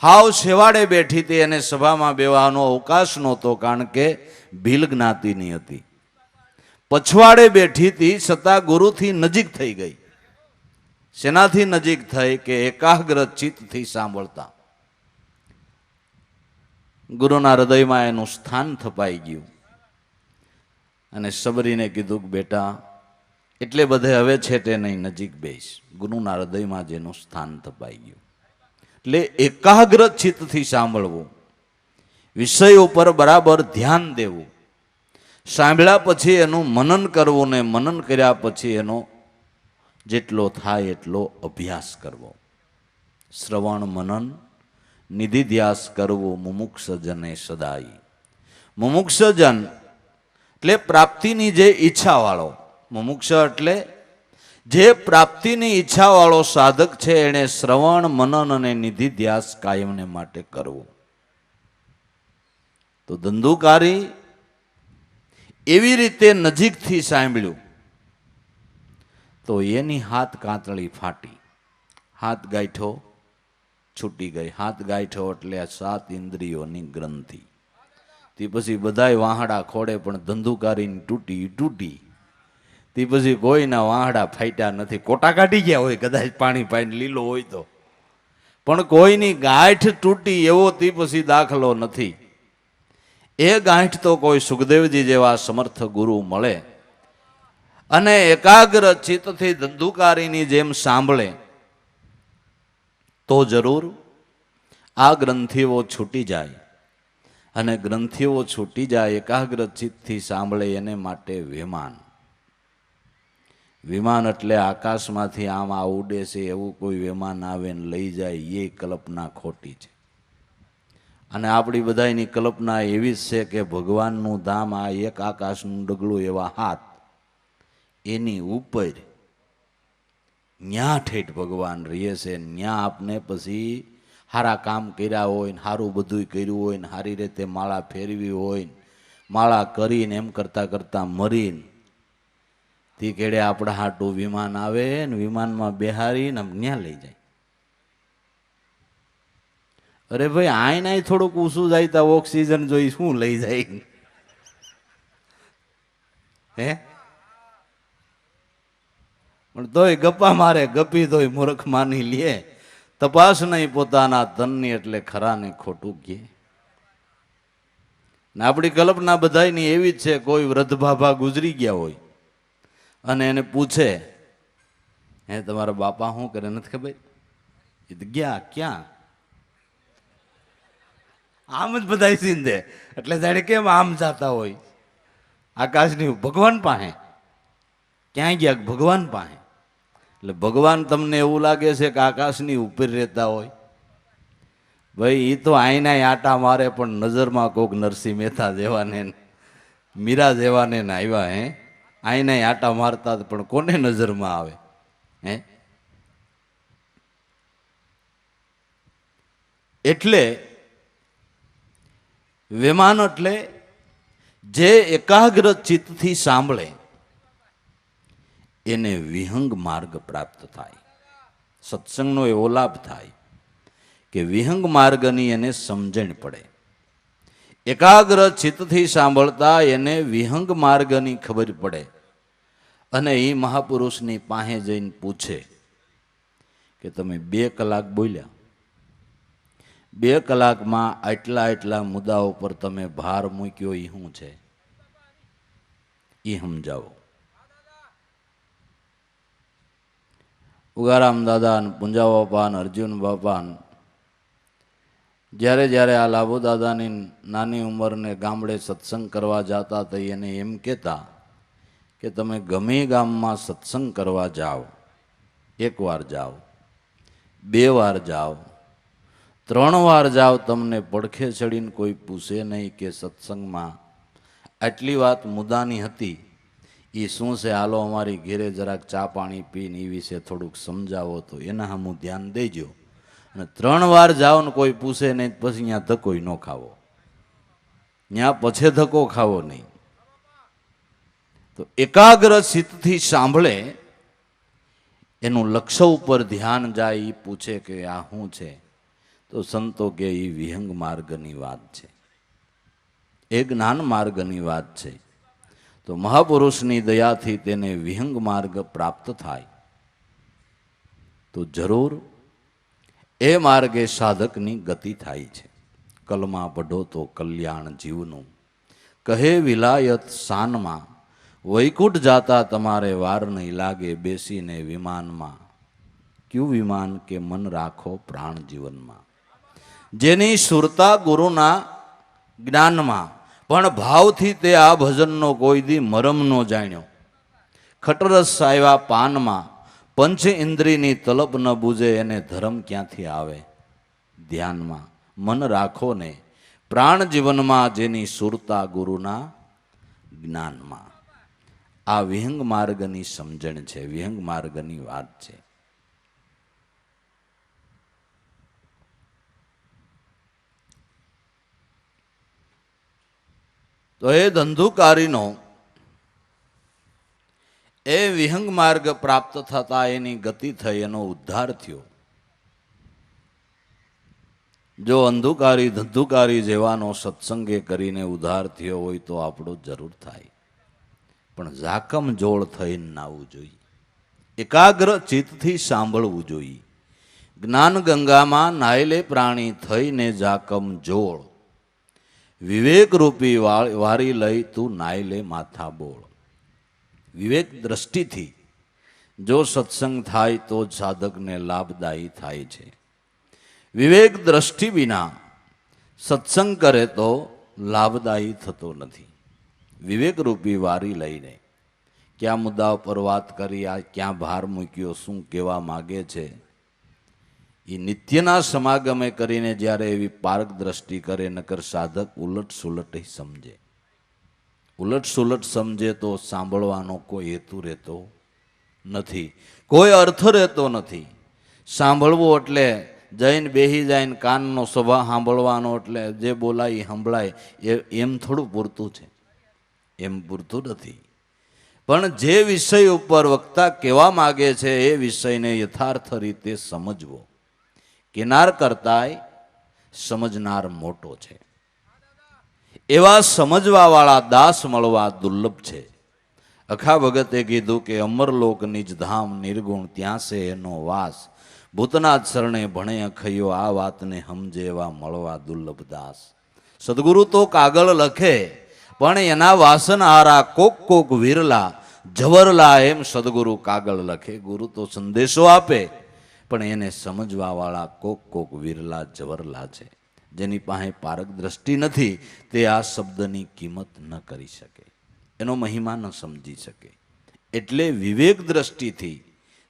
[SPEAKER 1] હાવ છેવાડે બેઠી હતી, એને સભામાં બેવાનો અવકાશ નહોતો, કારણ કે ભીલ જ્ઞાતિની હતી. પછવાડે બેઠી હતી છતાં ગુરુથી નજીક થઈ ગઈ. શેનાથી નજીક થઈ? કે એકાગ્ર ચિત્તથી સાંભળતા ગુરુના હૃદયમાં એનું સ્થાન થપાઈ ગયું. અને સબરીને કીધું કે બેટા એટલે બધે હવે છેટે નહીં, નજીક બેસ. ગુરુના હૃદયમાં જેનું સ્થાન તપાઈ ગયું. એટલે એકાગ્ર ચિત્તથી સાંભળવું, વિષય ઉપર બરાબર ધ્યાન દેવું, સાંભળ્યા પછી એનું મનન કરવું ને મનન કર્યા પછી એનો જેટલો થાય એટલો અભ્યાસ કરવો. શ્રવણ મનન નિધિધ્યાસ કરવું મુમુક્ષજને સદાય. મુમુક્ષજન એટલે પ્રાપ્તિની જે ઈચ્છાવાળો, મુમુક્ષ એટલે જે પ્રાપ્તિની ઈચ્છાવાળો સાધક છે એણે શ્રવણ મનન અને નિધિધ્યાસ કાયમને માટે કરવો. તો ધંધુકારી એવી રીતે નજીકથી સાંભળ્યું તો એની હાથ કાંતળી ફાટી, હાથ ગાંઠો છૂટી ગઈ. હાથ ગાંઠો એટલે આ 7 ઇન્દ્રિયોની ગ્રંથિ. તે પછી બધાય વાહડા ખોડે પણ ધંધુકારીની તૂટી. તે પછી કોઈના વાહડા ફાટ્યા નથી. કોટા કાઢી ગયા હોય કદાચ પાણી પાઈને લીલો હોય તો, પણ કોઈની ગાંઠ તૂટી એવો તે પછી દાખલો નથી. એ ગાંઠ તો કોઈ સુખદેવજી જેવા સમર્થ ગુરુ મળે અને એકાગ્ર ચિત્તથી ધંધુકારીની જેમ સાંભળે તો જરૂર આ ગ્રંથિઓ છૂટી જાય. અને ગ્રંથિઓ છૂટી જાય, એકાગ્ર ચિત્તથી સાંભળે એને માટે વિમાન. વિમાન એટલે આકાશમાંથી આમ આ ઉડે છે એવું કોઈ વિમાન આવે ને લઈ જાય એ કલ્પના ખોટી છે. અને આપણી બધાની કલ્પના એવી જ છે કે ભગવાનનું ધામ આ એક આકાશનું ડગલું એવા હાથ એની ઉપર ન્યા ઠેઠ ભગવાન રહે છે. ન્યા આપને પછી સારા કામ કર્યા હોય ને સારું બધું કર્યું હોય ને સારી રીતે માળા ફેરવી હોય ને માળા કરીને એમ કરતાં કરતાં મરીને તે કેડે આપણા હાટું વિમાન આવે ને વિમાનમાં બેહારીને ન્યા લઈ જાય. અરે ભાઈ આયના થોડુંક ઊંચું જાય તો ઓક્સિજન જોઈ શું લઈ જાય હે? પણ તોય ગપ્પા મારે, ગપી તોય મૂર્ખ માની લે. તપાસ નહીં પોતાના તનની એટલે ખરા ને ખોટું કહે. ને આપણી કલ્પના બધાની એવી જ છે. કોઈ વૃદ્ધ બાબા ગુજરી ગયા હોય અને એને પૂછે હે તમારા બાપા શું કરે નથી ખબર? એ તો ગયા ક્યાં? આમ જ બધા સીંધે. એટલે જાણે કેમ આમ જાતા હોય આકાશની ભગવાન પાસે. ક્યાંય ગયા? ભગવાન પાસે. એટલે ભગવાન તમને એવું લાગે છે કે આકાશની ઉપર રહેતા હોય? ભાઈ એ તો આઈના આટા મારે પણ નજરમાં કોક નરસિંહ મહેતા જેવાને મીરા જેવાને આવ્યા હે. આઈના આટા મારતા પણ કોને નજરમાં આવે હે? એટલે વિમાન એટલે જે એકાગ્ર ચિત્તથી સાંભળે એને વિહંગ માર્ગ પ્રાપ્ત થાય. સત્સંગનો એવો લાભ થાય કે વિહંગ માર્ગની એને સમજણ પડે. એકાગ્ર ચિત્તથી સાંભળતા એને વિહંગ માર્ગની ખબર પડે અને એ મહાપુરુષની પાસે જઈને પૂછે કે તમે 2 કલાક બોલ્યા, 2 કલાકમાં આટલા મુદ્દાઓ પર તમે ભાર મૂક્યો, એ શું છે એ સમજાવો. ઉગારામ દાદા ને પુંજા બાપા ને અર્જુન બાપા જ્યારે આ લાભો દાદાની નાની ઉંમરને ગામડે સત્સંગ કરવા જતા હતા એને એમ કહેતા કે તમે ગમે ગામમાં સત્સંગ કરવા જાઓ, 1 વાર જાઓ, 2 વાર જાઓ, 3 વાર જાઓ, તમને પડખે ચડીને કોઈ પૂછે નહીં કે સત્સંગમાં આટલી વાત મુદ્દાની હતી એ શું છે, હાલો અમારી ઘેરે જરાક ચા પાણી પીને એ વિશે થોડુંક સમજાવો તો એના સામું ધ્યાન દેજો. અને 3 વાર જાઓ ને કોઈ પૂછે નહીં પછી ત્યાં ધક્કો ન ખાવો, ત્યાં પછી ધક્કો ખાવો નહીં. તો એકાગ્ર ચિત્તથી સાંભળે એનું લક્ષ્ય ઉપર ધ્યાન જાય. એ પૂછે કે આ શું છે તો સંતો કે એ વિહંગ માર્ગની વાત છે, એ જ્ઞાન માર્ગની વાત છે. તો મહાપુરુષની દયાથી તેને વિહંગ માર્ગ પ્રાપ્ત થાય તો જરૂર એ માર્ગે સાધકની ગતિ થાય છે. કલમા પઢો તો કલ્યાણ જીવનું, કહે વિલાયત શાનમાં વૈકુંઠ જાતા તમારે વાર નહીં લાગે, બેસીને વિમાનમાં. ક્યું વિમાન? કે મન રાખો પ્રાણ જીવનમાં. જેની સુરતા ગુરુના જ્ઞાનમાં, પણ ભાવથી તે આ ભજનનો કોઈ દી મરમ નો જાણ્યો. ખટરસ આવ્યા પાનમાં, પંચ ઇન્દ્રિયની તલપ ન બુજે, એને ધર્મ ક્યાંથી આવે ધ્યાનમાં. મન રાખો ને પ્રાણ જીવનમાં, જેની સુરતા ગુરુના જ્ઞાનમાં. આ વિહંગ માર્ગની સમજણ છે, વિહંગ માર્ગની વાત છે. તો એ ધંધુકારીનો એ વિહંગ માર્ગ પ્રાપ્ત થતા એની ગતિ થઈ, એનો ઉદ્ધાર થયો. જો અંધુકારી ધંધુકારી જેવાનો સત્સંગે કરીને ઉદ્ધાર થયો હોય તો આપણો જરૂર થાય, પણ ઝાકમ જોડ થઈને નાવું જોઈએ, એકાગ્ર ચિત્તથી સાંભળવું જોઈએ. જ્ઞાન ગંગામાં નાયલે પ્રાણી થઈને ઝાકમ જોડ, વિવેક રૂપી વારી લઈ તું નાયલે માથા બોળ. વિવેક દ્રષ્ટિથી જો સત્સંગ થાય તો જ સાધકને લાભદાયી થાય છે. વિવેક દ્રષ્ટિ વિના સત્સંગ કરે તો લાભદાયી થતો નથી. વિવેક રૂપી વારી લઈને ક્યાં મુદ્દા પર વાત કરી, આ ક્યાં ભાર મૂક્યો, શું કહેવા માગે છે, એ નિત્યના સમાગમે કરીને જ્યારે એવી પારક દ્રષ્ટિ કરે, નકર સાધક ઉલટ સુલટ સમજે. ઉલટ સુલટ સમજે તો સાંભળવાનો કોઈ હેતુ રહેતો નથી, કોઈ અર્થ રહેતો નથી. સાંભળવું એટલે જઈને બેહી જાય કાનનો સભા સાંભળવાનો, એટલે જે બોલાય એ સંભળાય, એમ થોડું પૂરતું છે, એમ પૂરતું નથી. પણ જે વિષય ઉપર વક્તા કહેવા માગે છે એ વિષયને યથાર્થ રીતે સમજવો, કિનાર કરતાંય સમજનાર મોટો છે. એવા સમજવા વાળા દાસ મળવા દુર્લભ છે. અખા ભગતે કીધું કે અમરલોક નિજ ધામ નિર્ગુણ, ત્યાં છે એનો વાસ. ભૂતનાથ શરણે ભણે અખયો, આ વાતને સમજે એવા મળવા દુર્લભ દાસ. સદગુરુ તો કાગળ લખે, પણ એના વાસનહારા કોક કોક વિરલા જવરલા, એમ સદગુરુ કાગળ લખે. ગુરુ તો સંદેશો આપે, પણ એને સમજવા વાળા કોક કોક વિરલા જવરલા છે. જેની પાસે પારક દ્રષ્ટિ નથી તે આ શબ્દની કિંમત ન કરી શકે, એનો મહિમા ન સમજી શકે. એટલે વિવેક દ્રષ્ટિથી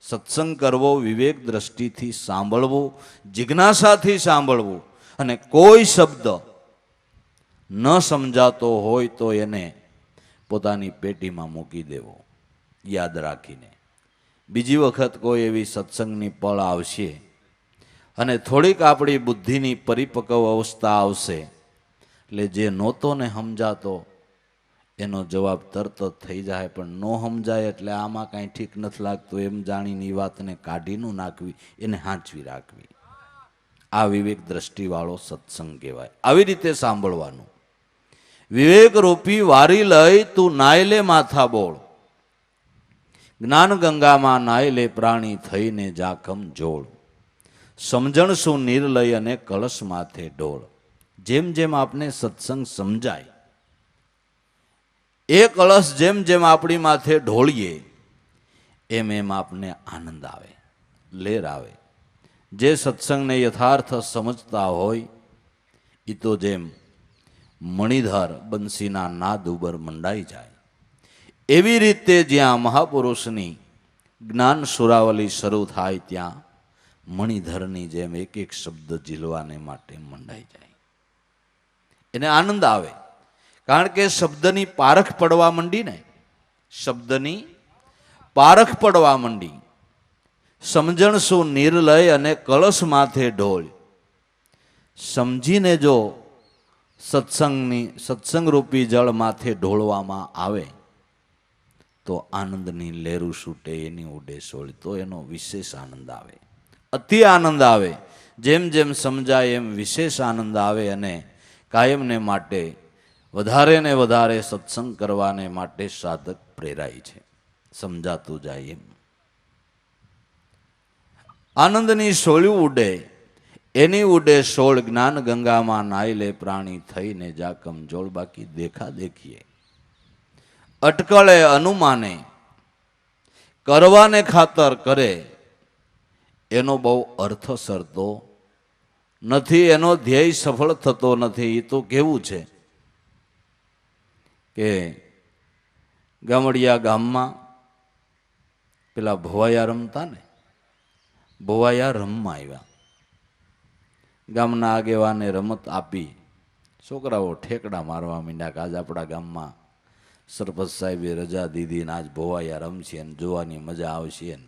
[SPEAKER 1] સત્સંગ કરવો, વિવેક દ્રષ્ટિથી સાંભળવું, જિજ્ઞાસાથી સાંભળવું, અને કોઈ શબ્દ ન સમજાતો હોય તો એને પોતાની પેટીમાં મૂકી દેવો, યાદ રાખીને. બીજી વખત કોઈ એવી સત્સંગની પળ આવશે અને થોડીક આપણી બુદ્ધિની પરિપક્વ અવસ્થા આવશે, એટલે જે નહોતો ને સમજાતો એનો જવાબ તરત જ થઈ જાય. પણ ન સમજાય એટલે આમાં કાંઈ ઠીક નથી લાગતું એમ જાણીને એ વાતને કાઢીનું નાખવી, એને હાંચવી રાખવી. આ વિવેક દ્રષ્ટિવાળો સત્સંગ કહેવાય. આવી રીતે સાંભળવાનું. વિવેક રૂપી વારી લઈ તું નાયલે માથા બોળ, જ્ઞાન ગંગામાં નાયલે પ્રાણી થઈને જાખમ જોડ. સમજણ શું નિર્લય અને કળશ માથે ઢોળ. જેમ જેમ આપને સત્સંગ સમજાય, એ કળશ જેમ જેમ આપણી માથે ઢોળીએ એમ એમ આપને આનંદ આવે, લેર આવે. જે સત્સંગને યથાર્થ સમજતા હોય એ તો જેમ મણિધર બંસીના નાદ ઉપર મંડાઈ જાય, એવી રીતે જ્યાં મહાપુરુષની જ્ઞાન સુરાવલી શરૂ થાય ત્યાં મણિધરની જેમ એક એક શબ્દ ઝીલવાને માટે મંડાઈ જાય. એને આનંદ આવે, કારણ કે શબ્દની પારખ પડવા માંડી ને, શબ્દની પારખ પડવા માંડી. સમજણ શું નિર્લય અને કળશ માથે ઢોળ. સમજીને જો સત્સંગરૂપી જળ માથે ઢોળવામાં આવે તો આનંદની લહેરું છૂટે, એની ઉડે સોળ, તો એનો વિશેષ આનંદ આવે, અતિ આનંદ આવે. જેમ જેમ સમજાય એમ વિશેષ આનંદ આવે, અને કાયમને માટે વધારે ને વધારે સત્સંગ કરવાને માટે સાધક પ્રેરાય છે, સમજાતું જાય એમ. આનંદની સોળ્યું ઉડે, એની ઉડે સોળ, જ્ઞાન ગંગામાં નાયલે પ્રાણી થઈને જાકમ જોળ. બાકી દેખા દેખીએ અટકળે અનુમાને કરવાને ખાતર કરે એનો બહુ અર્થ સરતો નથી, એનો ધ્યેય સફળ થતો નથી. એ તો કેવું છે કે ગામડિયા ગામમાં પેલા ભોવાયા રમતા ને, ભોવાયા રમવા આવ્યા. ગામના આગેવાને રમત આપી, છોકરાઓ ઠેકડા મારવા માંડ્યા કે આજ આપણા ગામમાં સરપંચ સાહેબે રજા દીધી ને આજ ભોવાયા રમશે ને જોવાની મજા આવશે ને.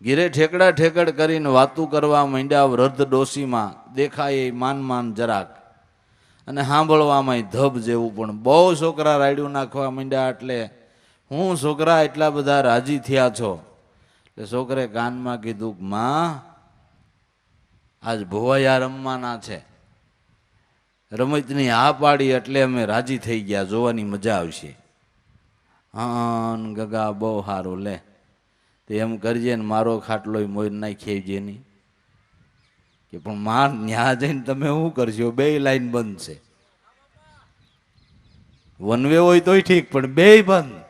[SPEAKER 1] ઘીરે ઠેકડા ઠેકડ કરીને વાતું કરવા માંડ્યા. વૃદ્ધ ડોશીમાં દેખાય માન જરાક અને સાંભળવામાં ધબ જેવું, પણ બહુ છોકરા રાયડું નાખવા માંડ્યા. એટલે હું છોકરા એટલા બધા રાજી થયા છો? એટલે છોકરે કાનમાં કીધું, માં આજ ભોવાયા રમવાના છે. રમતની હા પાડી એટલે અમે રાજી થઈ ગયા, જોવાની મજા આવશે. હા ગગા બહુ સારું, લે તે એમ કરજે ને મારો ખાટલો મોર નાખી નહીં. કે પણ માં ન્યા જઈને તમે શું કરશો? બે લાઈન બંધ છે. વન વે હોય તોય ઠીક, પણ બે બંધ.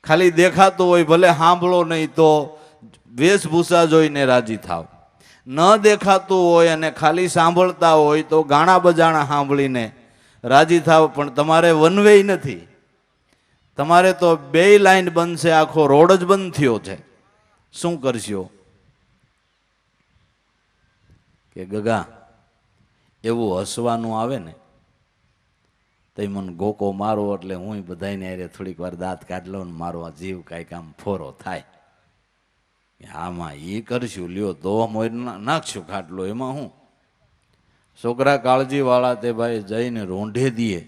[SPEAKER 1] ખાલી દેખાતું હોય ભલે સાંભળો નહીં તો વેશભૂષા જોઈને રાજી થાવ. ન દેખાતું હોય અને ખાલી સાંભળતા હોય તો ગાણા બજાણા સાંભળીને રાજી થાવ. પણ તમારે વન વે નથી, તમારે તો બે લાઈન બંધ છે, આખો રોડ જ બંધ થયો છે. શું કરશો? કે ગગા એવું હસવાનું આવે ને તો મને ગોકો મારો એટલે હું બધાને અરે થોડીક વાર દાંત કાઢ લઉં ને મારો આ જીવ કાંઈક આમ ફોરો થાય. આમાં એ કરશું, લ્યો તો મોર નાખશું ખાટલો, એમાં હું? છોકરા કાળજી વાળા તે ભાઈ જઈને રોંઢે દીએ,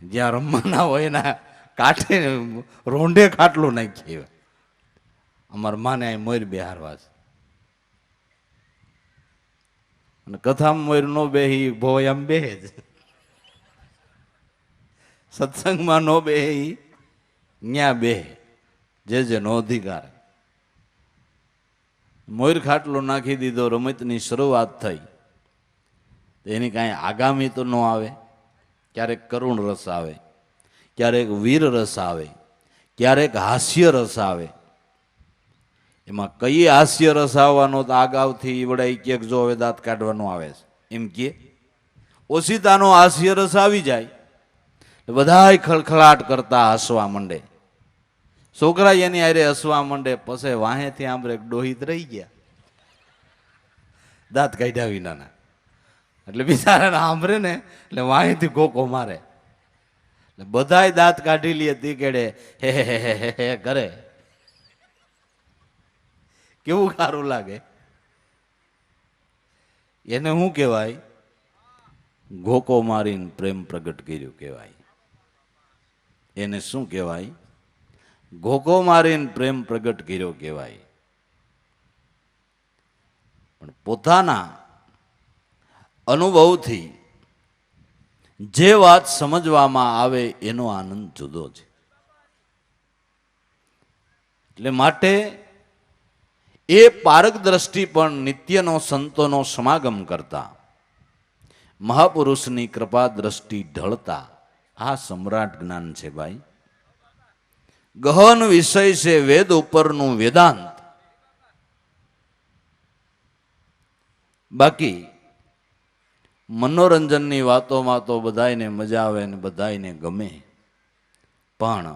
[SPEAKER 1] જ્યાં રમવાના હોય ને કાંઠે રોંઢે ખાટલો નાખીએ. અમારા માને અહીં મોર બેહારવા છે અને કથામાં મોર નો બેહી ભોય આમ બેહે જ, સત્સંગમાં નો બેહી ન્યા બેહે, જેનો અધિકાર. મોર ખાટલો નાખી દીધો, રમતની શરૂઆત થઈ. એની કાંઈ આગામી તો ન આવે. ક્યારેક કરુણ રસ આવે, ક્યારેક વીર રસ આવે, ક્યારેક હાસ્ય રસ આવે. એમાં કઈ હાસ્ય રસ આવવાનો તો આગાઉથી વડાઈ કેક જો હવે દાંત કાઢવાનું આવે છે એમ કે ઓશિતાનો હાસ્ય રસ આવી જાય, બધાય ખળખળાટ કરતા હસવા માંડે. છોકરા એની હારે હસવા માંડે. પછી વાહેથી આંબરે ડોહિત રહી ગયા દાંત કાઢ્યા વિનાના. એટલે બિચારાને આંબરે ને એટલે વાહેથી ગોકો મારે. એટલે બધાય દાંત કાઢી લે, તી કેડે હે હે હે હે કરે. કેવું સારું લાગે. એને શું કહેવાય? ગોકો મારીને પ્રેમ પ્રગટ કર્યું કહેવાય. એને શું કહેવાય? ગોકો મારીને પ્રેમ પ્રગટ કર્યો કહેવાય. પણ પોતાના અનુભવથી જે વાત સમજવામાં આવે એનો આનંદ જુદો છે. એટલે માટે એ પારક દ્રષ્ટિ પણ નિત્યનો સંતોનો સમાગમ કરતા, મહાપુરુષની કૃપા દ્રષ્ટિ ઢળતા આ સમ્રાટ જ્ઞાન છે ભાઈ. ગહન વિષય છે વેદ ઉપરનું વેદાંત. બાકી મનોરંજનની વાતોમાં તો બધાયને મજા આવે ને બધાયને ગમે, પણ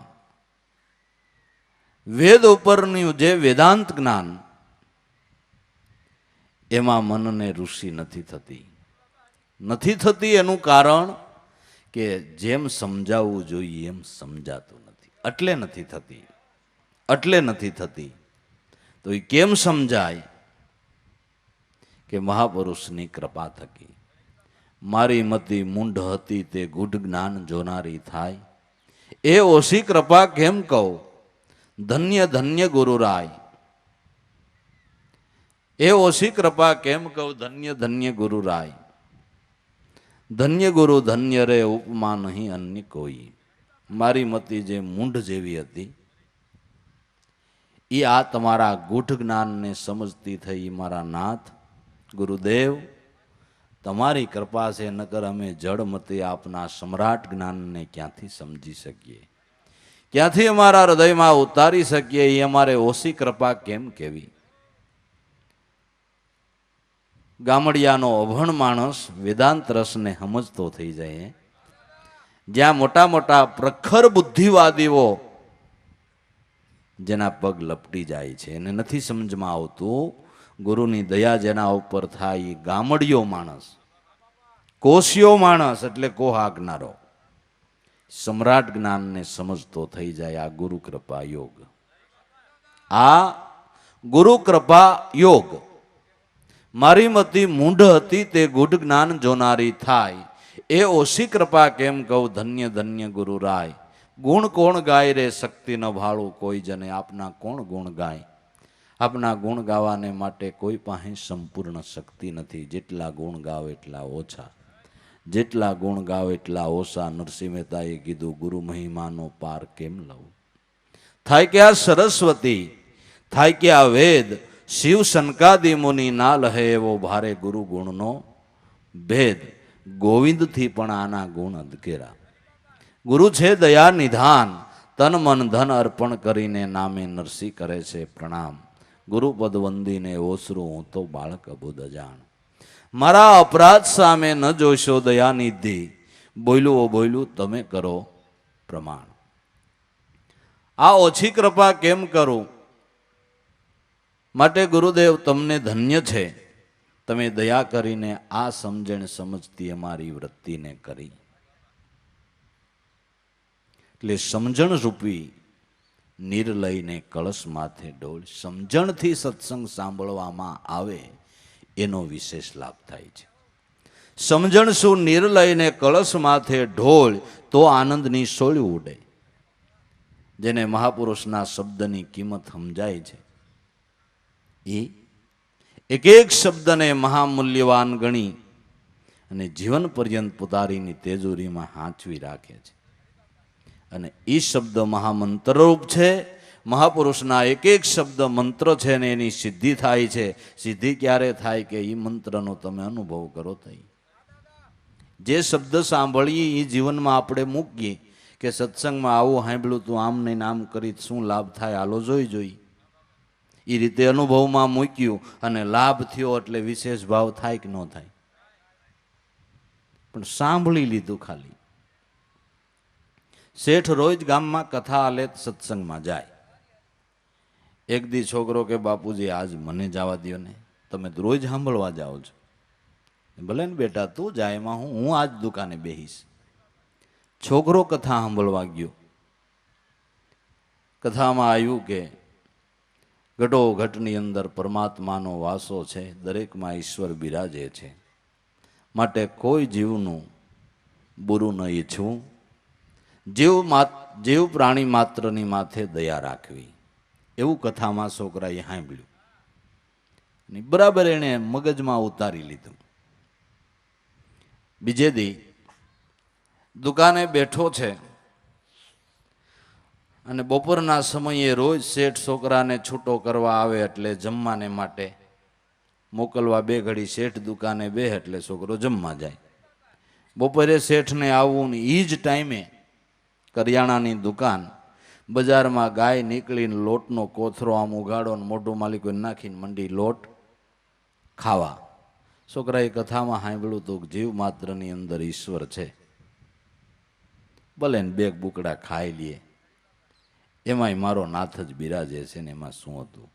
[SPEAKER 1] વેદ ઉપરનું જે વેદાંત જ્ઞાન એમાં મનને રુચિ નથી થતી. એનું કારણ કે જેમ સમજાવવું જોઈએ એમ સમજાતું નથી, એટલે નથી થતી. તો એ કેમ સમજાય? કે મહાપુરુષની કૃપા થકી. મારી મતિ મૂંઢ હતી તે ગુઢ જ્ઞાન જોનારી થાય, એ ઓછી કૃપા કેમ કહું ધન્ય ધન્ય ગુરુરાય. એ ઓછી કૃપા કેમ કહું ધન્ય ધન્ય ગુરુરાય. ધન્ય ગુરુ ધન્ય રે ઉપમા નહીં અન્ય કોઈ. મારી મતિ જે મૂંઢ જેવી હતી એ આ તમારા ગૂઢ જ્ઞાનને સમજતી થઈ. મારા નાથ ગુરુદેવ તમારી કૃપા છે, નકર અમે જળમતી આપના સમ્રાટ જ્ઞાનને ક્યાંથી સમજી શકીએ, ક્યાંથી અમારા હૃદયમાં ઉતારી શકીએ, એ અમારે ઓછી કૃપા કેમ કેવી. ગામડિયાનો અભણ માણસ વેદાંત રસને સમજતો થઈ જાય. જ્યાં મોટા મોટા પ્રખર બુદ્ધિવાદીઓ જેના પગ લપટી જાય છે, એને નથી સમજમાં આવતું ગુરુની દયા જેના ઉપર થાય એ ગામડિયો માણસ, કોશિયો માણસ એટલે કોહ આગનારો, સમ્રાટ જ્ઞાનને સમજતો થઈ જાય. આ ગુરુ કૃપા યોગ, આ ગુરુ કૃપા યોગ. મારી મતી મૂઢ હતી તે ગુઢ જ્ઞાન જોનારી થાય, એ ઓછી કૃપા કેમ કહું ધન્ય ધન્ય ગુરુ રાય. ગુણ કોણ ગાય રે શક્તિ ન ભાળું કોઈ જને, આપના કોણ ગુણ ગાય. આપના ગુણ ગાવાને માટે કોઈ પાસે સંપૂર્ણ શક્તિ નથી. જેટલા ગુણ ગાવ એટલા ઓછા, જેટલા ગુણ ગાવ એટલા ઓછા. નરસિંહ મહેતાએ કીધું ગુરુ મહિમાનો પાર કેમ લઉં. થાય કે આ સરસ્વતી, થાય કે આ વેદ, શિવ સનકાદી મુનિ ના લહે એવો ભારે ગુરુ ગુણનો ભેદ. ગોવિંદથી પણ આના ગુણ અધકેરા. ગુરુ છે દયા નિધાન, તન મન ધન અર્પણ કરીને નામે નરસિંહ કરે છે પ્રણામ. ગુરુપદ વંદીને ઓસરું હું તો બાળક અબુદ અજાણ. મારા અપરાધ સામે ન જોશો દયાનિધિ, બોલ્યું બોલ્યું તમે કરો પ્રમાણ. આ ઓછી કૃપા કેમ કરું, માટે ગુરુદેવ તમને ધન્ય છે, તમે દયા કરીને આ સમજણ સમજતી અમારી વૃત્તિને કરી. એટલે સમજણ રૂપી નીર લઈને કળશ માથે ડોળ. સમજણથી સત્સંગ સાંભળવામાં આવે એનો વિશેષ લાભ થાય છે. સમજણ શું નીર લઈને કળશ માથે ઢોળ, તો આનંદની સોળી ઉડે. જેને મહાપુરુષના શબ્દની કિંમત સમજાય છે, એ એક એક શબ્દને મહામૂલ્યવાન ગણી અને જીવન પર્યંત પુતારીની તેજોરીમાં હાંચવી રાખે છે. અને એ શબ્દ મહામંત્રરૂપ છે. મહાપુરુષના એક એક શબ્દ મંત્ર છે ને એની સિદ્ધિ થાય છે. સિદ્ધિ ક્યારે થાય કે એ મંત્રનો તમે અનુભવ કરો. થઈ જે શબ્દ સાંભળીએ એ જીવનમાં આપણે મૂકીએ કે સત્સંગમાં આવું સાંભળ્યું તું, આમ નહીં આમ કરી શું લાભ થાય, હાલો જોઈ. એ રીતે અનુભવમાં મૂક્યું અને લાભ થયો એટલે વિશેષ ભાવ થાય કે ન થાય, પણ સાંભળી લીધું ખાલી. શેઠ રોજ ગામમાં કથા આલે સત્સંગમાં જાય. એક દી છોકરો કે બાપુજી આજ મને જવા દો ને, તમે તો રોજ સાંભળવા જાઓ છો. ભલે ને બેટા તું જાય, એમાં હું આજ દુકાને બેહીશ. છોકરો કથા સાંભળવા ગયો. કથામાં આવ્યું કે ઘટો ઘટની અંદર પરમાત્માનો વાસો છે, દરેકમાં ઈશ્વર બિરાજે છે, માટે કોઈ જીવનું બુરું ન ઈચ્છવું, જીવ પ્રાણી માત્રની માથે દયા રાખવી. એવું કથામાં છોકરાએ સાંભળ્યું. બરાબર એણે મગજમાં ઉતારી લીધું. બીજે દી દુકાને બેઠો છે અને બપોરના સમયે રોજ શેઠ છોકરાને છૂટો કરવા આવે એટલે જમવાને માટે મોકલવા બે ઘડી શેઠ દુકાને બે એટલે છોકરો જમવા જાય. બપોરે શેઠને આવવું ને એ જ ટાઈમે કરિયાણાની દુકાન, બજારમાં ગાય નીકળીને લોટનો કોથરો આમ ઉગાડો ને મોઢું માલિકો નાખીને મંડી લોટ ખાવા. છોકરાએ કથામાં સાંભળ્યું હતું કે જીવ માત્રની અંદર ઈશ્વર છે, ભલે ને બે બુકડા ખાઈ લઈએ, એમાંય મારો નાથ જ બિરાજે છે ને એમાં શું હતું.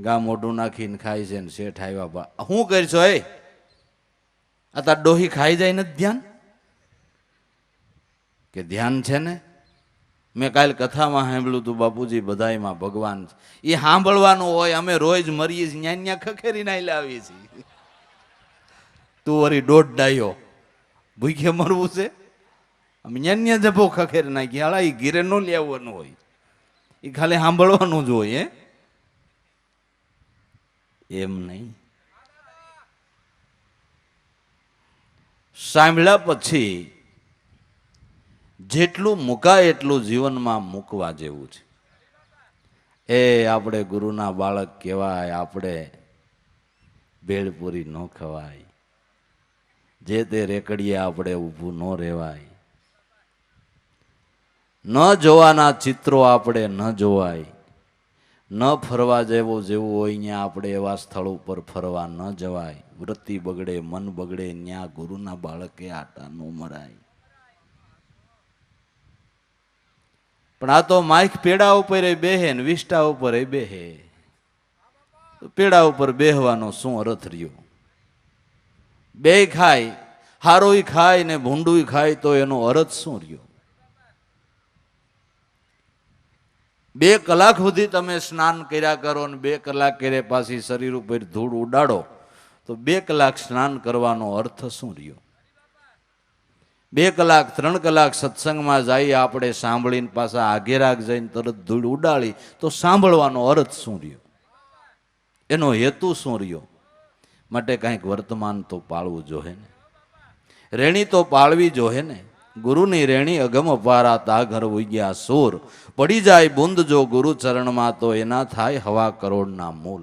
[SPEAKER 1] ગા મોઢું નાખીને ખાય છે ને શેઠ આવ્યા, શું કરશો એ આ તાર ડોહી ખાઈ જાય નથી ધ્યાન કે ધ્યાન છે ને. મેં કાલે કથામાં સાંભળ્યું હતું બાપુજી બધાયમાં ભગવાન છે. એ સાંભળવાનું હોય, અમે રોજ મરીએ છીએ, ન્યા ખખેરી ના લાવીએ છીએ. તું વળી દોઢ ડાયો ભૂખે મરવું છે, અમે ન્યા જભો ખખેરી નાખી. હાલા એ ઘીરે ન લેવાનું હોય, એ ખાલી સાંભળવાનું જ હોય. એમ નહીં, સાંભળ્યા પછી જેટલું મુકાય એટલું જીવનમાં મૂકવા જેવું છે. એ આપણે ગુરુના બાળક કહેવાય, આપણે ભેળપૂરી ન ખવાય. જે તે રેકડીએ આપણે ઊભું ન રહેવાય, ન જોવાના ચિત્રો આપણે ન જોવાય, ન ફરવા જેવું હોય ત્યાં આપણે એવા સ્થળ ઉપર ફરવા ન જવાય. વૃત્તિ બગડે, મન બગડે, ત્યાં ગુરુના બાળકે આટા ન મરાય. પણ આ તો માઇક પેડા ઉપર બેહે ને વિષ્ટા ઉપર બેહે. પેડા ઉપર બેહવાનો શું અર્થ રહ્યો? બે ખાય, હારોય ખાય ને ભૂંડુય ખાય તો એનો અર્થ શું રહ્યો? 2 કલાક સુધી તમે સ્નાન કર્યા કરો ને 2 કલાક કરે પાછી શરીર ઉપર ધૂળ ઉડાડો તો 2 કલાક સ્નાન કરવાનો અર્થ શું રહ્યો? 2 કલાક 3 કલાક સત્સંગમાં જઈએ આપણે સાંભળીને પાછા આગેરાગ જઈને તરત ધૂળ ઉડાડી તો સાંભળવાનો અર્થ શું રહ્યો? એનો હેતુ શું રહ્યો? માટે કંઈક વર્તમાન તો પાળવું જોઈએ ને, રેણી તો પાળવી જોઈએ ને. ગુરુની રેણી અગમ અપારા તા ઘર ઉગ્યા સૂર, પડી જાય બુંદ જો ગુરુ ચરણમાં તો એના થાય હવા કરોડના મૂલ.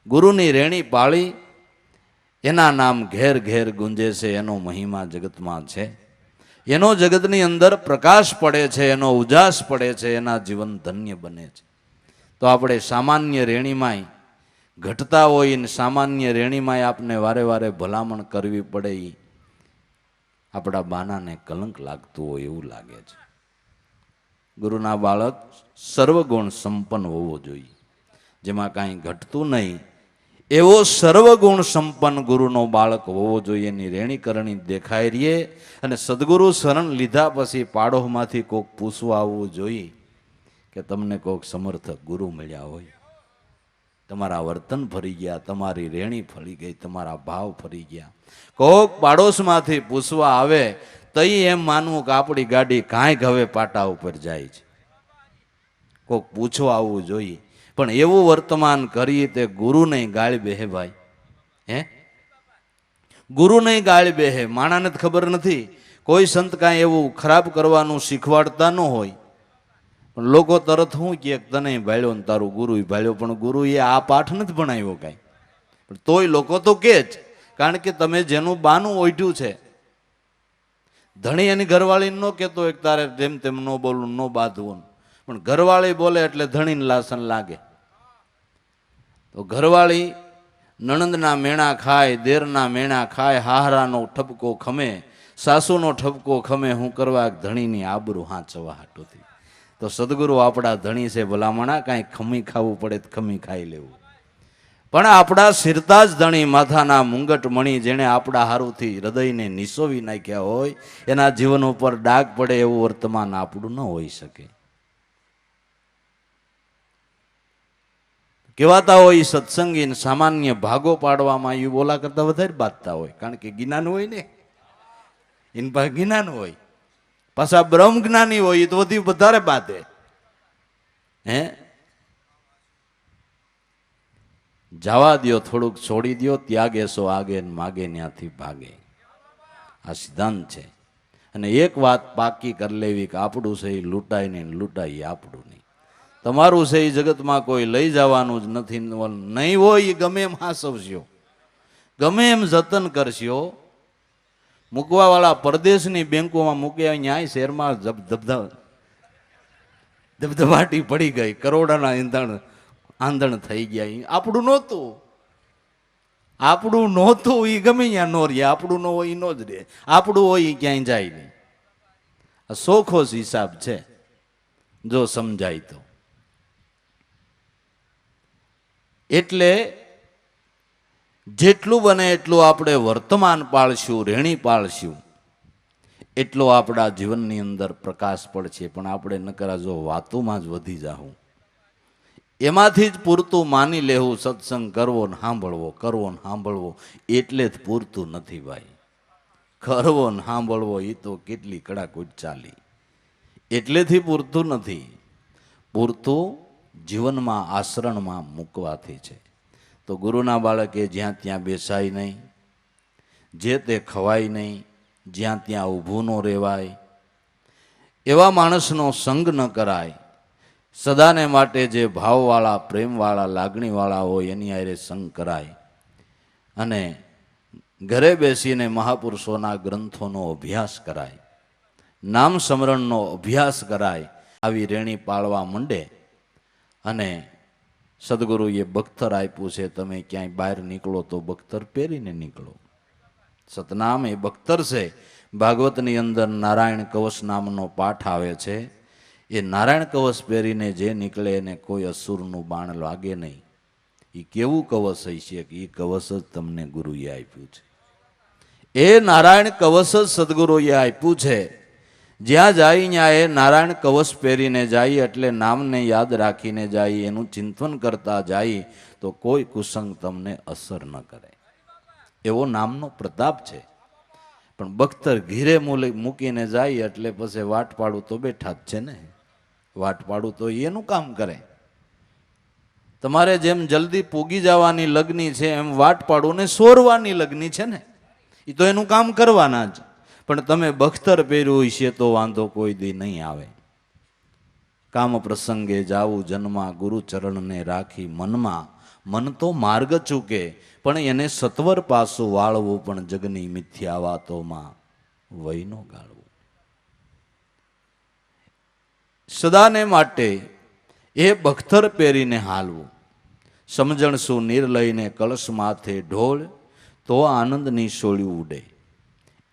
[SPEAKER 1] ગુરુની રેણી પાળી, એના નામ ઘેર ઘેર ગુંજે છે, એનો મહિમા જગતમાં છે, એનો જગતની અંદર પ્રકાશ પડે છે, એનો ઉજાસ પડે છે, એના જીવન ધન્ય બને છે. તો આપણે સામાન્ય રેણીમાંય ઘટતા હોય ને સામાન્ય રેણીમાંય આપને વારે વારે ભલામણ કરવી પડે, આપણા બાનાને કલંક લાગતું હોય એવું લાગે છે. ગુરુના બાળક સર્વગુણ સંપન્ન હોવો જોઈએ, જેમાં કાંઈ ઘટતું નહીં એવો સર્વગુણ સંપન્ન ગુરુનો બાળક હોવો જોઈએ. એની રેણી કરણી દેખાય રહીએ અને સદગુરુ શરણ લીધા પછી પાડોશમાંથી કોઈક પૂછવા આવવું જોઈએ કે તમને કોઈક સમર્થક ગુરુ મળ્યા હોય, તમારા વર્તન ફરી ગયા, તમારી રેણી ફરી ગઈ, તમારા ભાવ ફરી ગયા. કોક પાડોશમાંથી પૂછવા આવે તઈ એમ માનવું કે આપણી ગાડી કાંઈક હવે પાટા ઉપર જાય છે. કોક પૂછવા આવવું જોઈએ, પણ એવું વર્તમાન કરીએ તે ગુરુ નહીં ગાળ બેહે ભાઈ. હે, ગુરુ નહીં ગાળ બેહે. માણાને જ ખબર નથી, કોઈ સંત કાંઈ એવું ખરાબ કરવાનું શીખવાડતા ન હોય પણ લોકો તરત શું કહે તને ભાળ્યો ને તારું ગુરુ ભાળ્યો, પણ ગુરુએ આ પાઠ નથી ભણાવ્યો કાંઈ. પણ તોય લોકો તો કે જ, કારણ કે તમે જેનું બાનું ઓઢ્યું છે. ધણી એની ઘરવાળી ન કહેતો એક તારે જેમ તેમ ન બોલવું, ન બાંધવું, પણ ઘરવાળી બોલે એટલે ધણીને લાસન લાગે. તો ઘરવાળી નણંદના મેણા ખાય, દેરના મેણા ખાય, હાહરાનો ઠપકો ખમે, સાસુનો ઠપકો ખમે, હું કરવા ધણીની આબરૂ હાંચવા હાટોથી. તો સદગુરુ આપણા ધણી છે, ભલામણા કાંઈ ખમી ખાવું પડે તો ખમી ખાઈ લેવું, પણ આપણા શિરતા જ ધણી, માથાના મુંગટ મણી, જેણે આપણા હારુથી હૃદયને નિસોવી નાખ્યા હોય, એના જીવન ઉપર ડાઘ પડે એવું વર્તમાન આપણું ન હોઈ શકે. કહેવાતા હોય સત્સંગી સામાન્ય ભાગો પાડવામાં એ બોલા કરતા વધારે બાંધતા હોય, કારણ કે જ્ઞાન હોય ને, એની પાસે જ્ઞાન હોય, પાછા બ્રહ્મ જ્ઞાની હોય તો બધી વધારે બાંધે. હે, જવા દો, થોડુંક છોડી દો, ત્યાગે સો આગે ને માગે ત્યાંથી ભાગે. આ સિદ્ધાંત છે. અને એક વાત પાકી કરી લેવી કે આપણું છે એ લૂંટાય નહીં, લૂંટાય આપણું નહીં. તમારું છે એ જગતમાં કોઈ લઈ જવાનું જ નથી. નહીં હોય એ ગમે એમ હાંસવશો, ગમે એમ જતન કરશો. મૂકવાવાળા પરદેશની બેંકોમાં મૂક્યા, ન્યાય શહેરમાં ધબધબાટી પડી ગઈ, કરોડોના ઈંધણ આંધણ થઈ ગયા. આપણું નહોતું, આપણું નહોતું એ ગમે ત્યાં નો રહે, આપણું ન હોય એ નો જ રહે, આપણું હોય એ ક્યાંય જાય નહીં. આ સોખો હિસાબ છે જો સમજાય તો. એટલે જેટલું બને એટલું આપણે વર્તમાન પાળશું, રેણી પાળશું, એટલો આપણા જીવનની અંદર પ્રકાશ પડશે. પણ આપણે નકરા જો વાતોમાં જ વધી જાઉં, એમાંથી જ પૂરતું માની લેવું, સત્સંગ કરવો ને સાંભળવો, કરવો ને સાંભળવો એટલે જ પૂરતું નથી ભાઈ. કરવો ને સાંભળવો એ તો કેટલી કડાકૂટ ચાલી, એટલેથી પૂરતું નથી. પૂરતું જીવનમાં આચરણમાં મૂકવાથી છે. તો ગુરુના બાળકે જ્યાં ત્યાં બેસાય નહીં, જે તે ખવાય નહીં, જ્યાં ત્યાં ઊભું ન રહેવાય, એવા માણસનો સંગ ન કરાય. સદાને માટે જે ભાવવાળા, પ્રેમવાળા, લાગણીવાળા હોય એની હારે સંગ કરાય. અને ઘરે બેસીને મહાપુરુષોના ગ્રંથોનો અભ્યાસ કરાય, નામ સ્મરણનો અભ્યાસ કરાય, આવી રેણી પાળવા માંડે. અને સદગુરુએ બખ્તર આપ્યું છે, તમે ક્યાંય બહાર નીકળો તો બખ્તર પહેરીને નીકળો. સતનામ એ બખ્તર છે. ભાગવતની અંદર નારાયણ કવચ નામનો પાઠ આવે છે. એ નારાયણ કવચ પહેરીને જે નીકળે એને કોઈ અસુરનું બાણ લાગે નહીં. એ કેવું કવચ હશે કે એ કવચ જ તમને ગુરુએ આપ્યું છે. એ નારાયણ કવચ જ સદગુરુએ આપ્યું છે. જ્યાં જાય ત્યાં એ નારાયણ કવચ પહેરીને જાય, એટલે નામને યાદ રાખીને જાય, એનું ચિંતન કરતા જાય તો કોઈ કુસંગ તમને અસર ન કરે. એવો નામનો પ્રતાપ છે. પણ બખ્તર ઘીરે મૂકીને જાય એટલે પછી વાટપાડું તો બેઠા જ છે ને. વાટપાડું તો એનું કામ કરે. તમારે જેમ જલ્દી પૂગી જવાની લગ્ની છે, એમ વાટપાડું ને સોરવાની લગ્ની છે ને. એ તો એનું કામ કરવાના જ. પણ તમે બખ્તર પહેર્યું છે તો વાંધો કોઈ દી નહીં આવે. કામ પ્રસંગે જાવું જન્મા, ગુરુ ચરણને રાખી મનમાં. મન તો માર્ગ ચૂકે પણ એને સત્વર પાસું વાળવું, પણ જગની મિથ્યા વાતોમાં વૈનો ગાળવું. સદાને માટે એ બખ્તર પહેરીને હાલવું. સમજણ શું નીર લઈને કળશ માથે ઢોળ, તો આનંદની સોળ્યું ઉડે.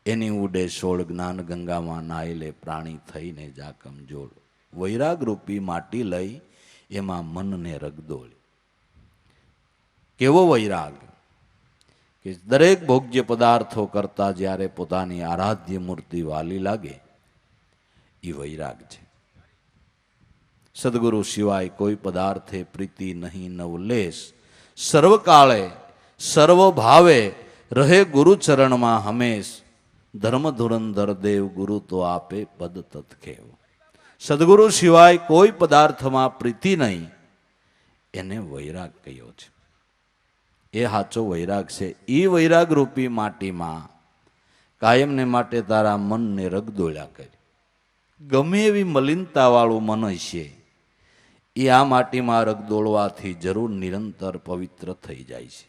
[SPEAKER 1] એની ઉડે સોળ જ્ઞાન ગંગામાં નાય લે પ્રાણી થઈને જાકમ જોડ. વૈરાગ રૂપી માટી લઈ એમાં મનને રગદોળ. કેવો વૈરાગ કે દરેક ભોગ્ય પદાર્થો કરતા જ્યારે પોતાની આરાધ્ય મૂર્તિ વાલી લાગે, એ વૈરાગ છે. સદગુરુ સિવાય કોઈ પદાર્થે પ્રીતિ નહીં નવલેશ. સર્વકાળે સર્વ ભાવે રહે ગુરુ ચરણમાં હંમેશ. ધર્મ ધુરંધર દેવ ગુરુ તો આપે પદ તત્ખેવ. સદગુરુ સિવાય કોઈ પદાર્થમાં પ્રીતિ નહીં, એને વૈરાગ કહ્યો છે. એ સાચો વૈરાગ છે. એ વૈરાગ રૂપી માટીમાં કાયમને માટે તારા મનને રગદોળ્યા કરી. ગમે એવી મલિનતા વાળું મન હશે, એ આ માટીમાં રગદોળવાથી જરૂર નિરંતર પવિત્ર થઈ જાય છે.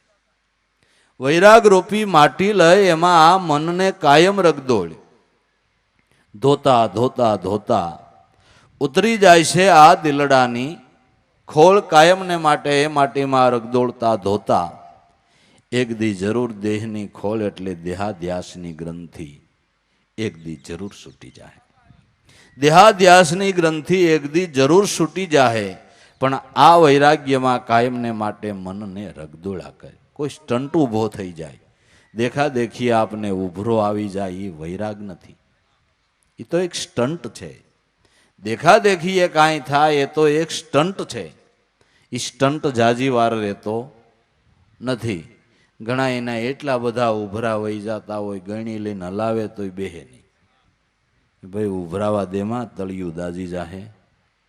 [SPEAKER 1] વૈરાગ રૂપી માટી લઈ એમાં આ મનને કાયમ રગદોળ. ધોતા ધોતા ધોતા ઉતરી જાય છે આ દિલડાની ખોળ. કાયમને માટે એ માટીમાં રગદોળતા ધોતા એક દી જરૂર દેહની ખોળ એટલે દેહાધ્યાસની ગ્રંથિ એક દી જરૂર છૂટી જાય. દેહાધ્યાસની ગ્રંથિ એક દી જરૂર છૂટી જાય. પણ આ વૈરાગ્યમાં કાયમને માટે મનને રગદોળા કરે. કોઈ સ્ટન્ટ ઊભો થઈ જાય, દેખા દેખી આપને ઉભરો આવી જાય, એ વૈરાગ નથી. એ તો એક સ્ટન્ટ છે. દેખા દેખી એ કાંઈ થાય, એ તો એક સ્ટન્ટ છે. એ સ્ટન્ટ જાજી વાર રહેતો નથી. ઘણા એના એટલા બધા ઉભરા વહી જતા હોય, ગણી લઈને હલાવે તોય બેહે નહીં. ભાઈ ઉભરાવા દેમાં તળિયું દાજી જાહે,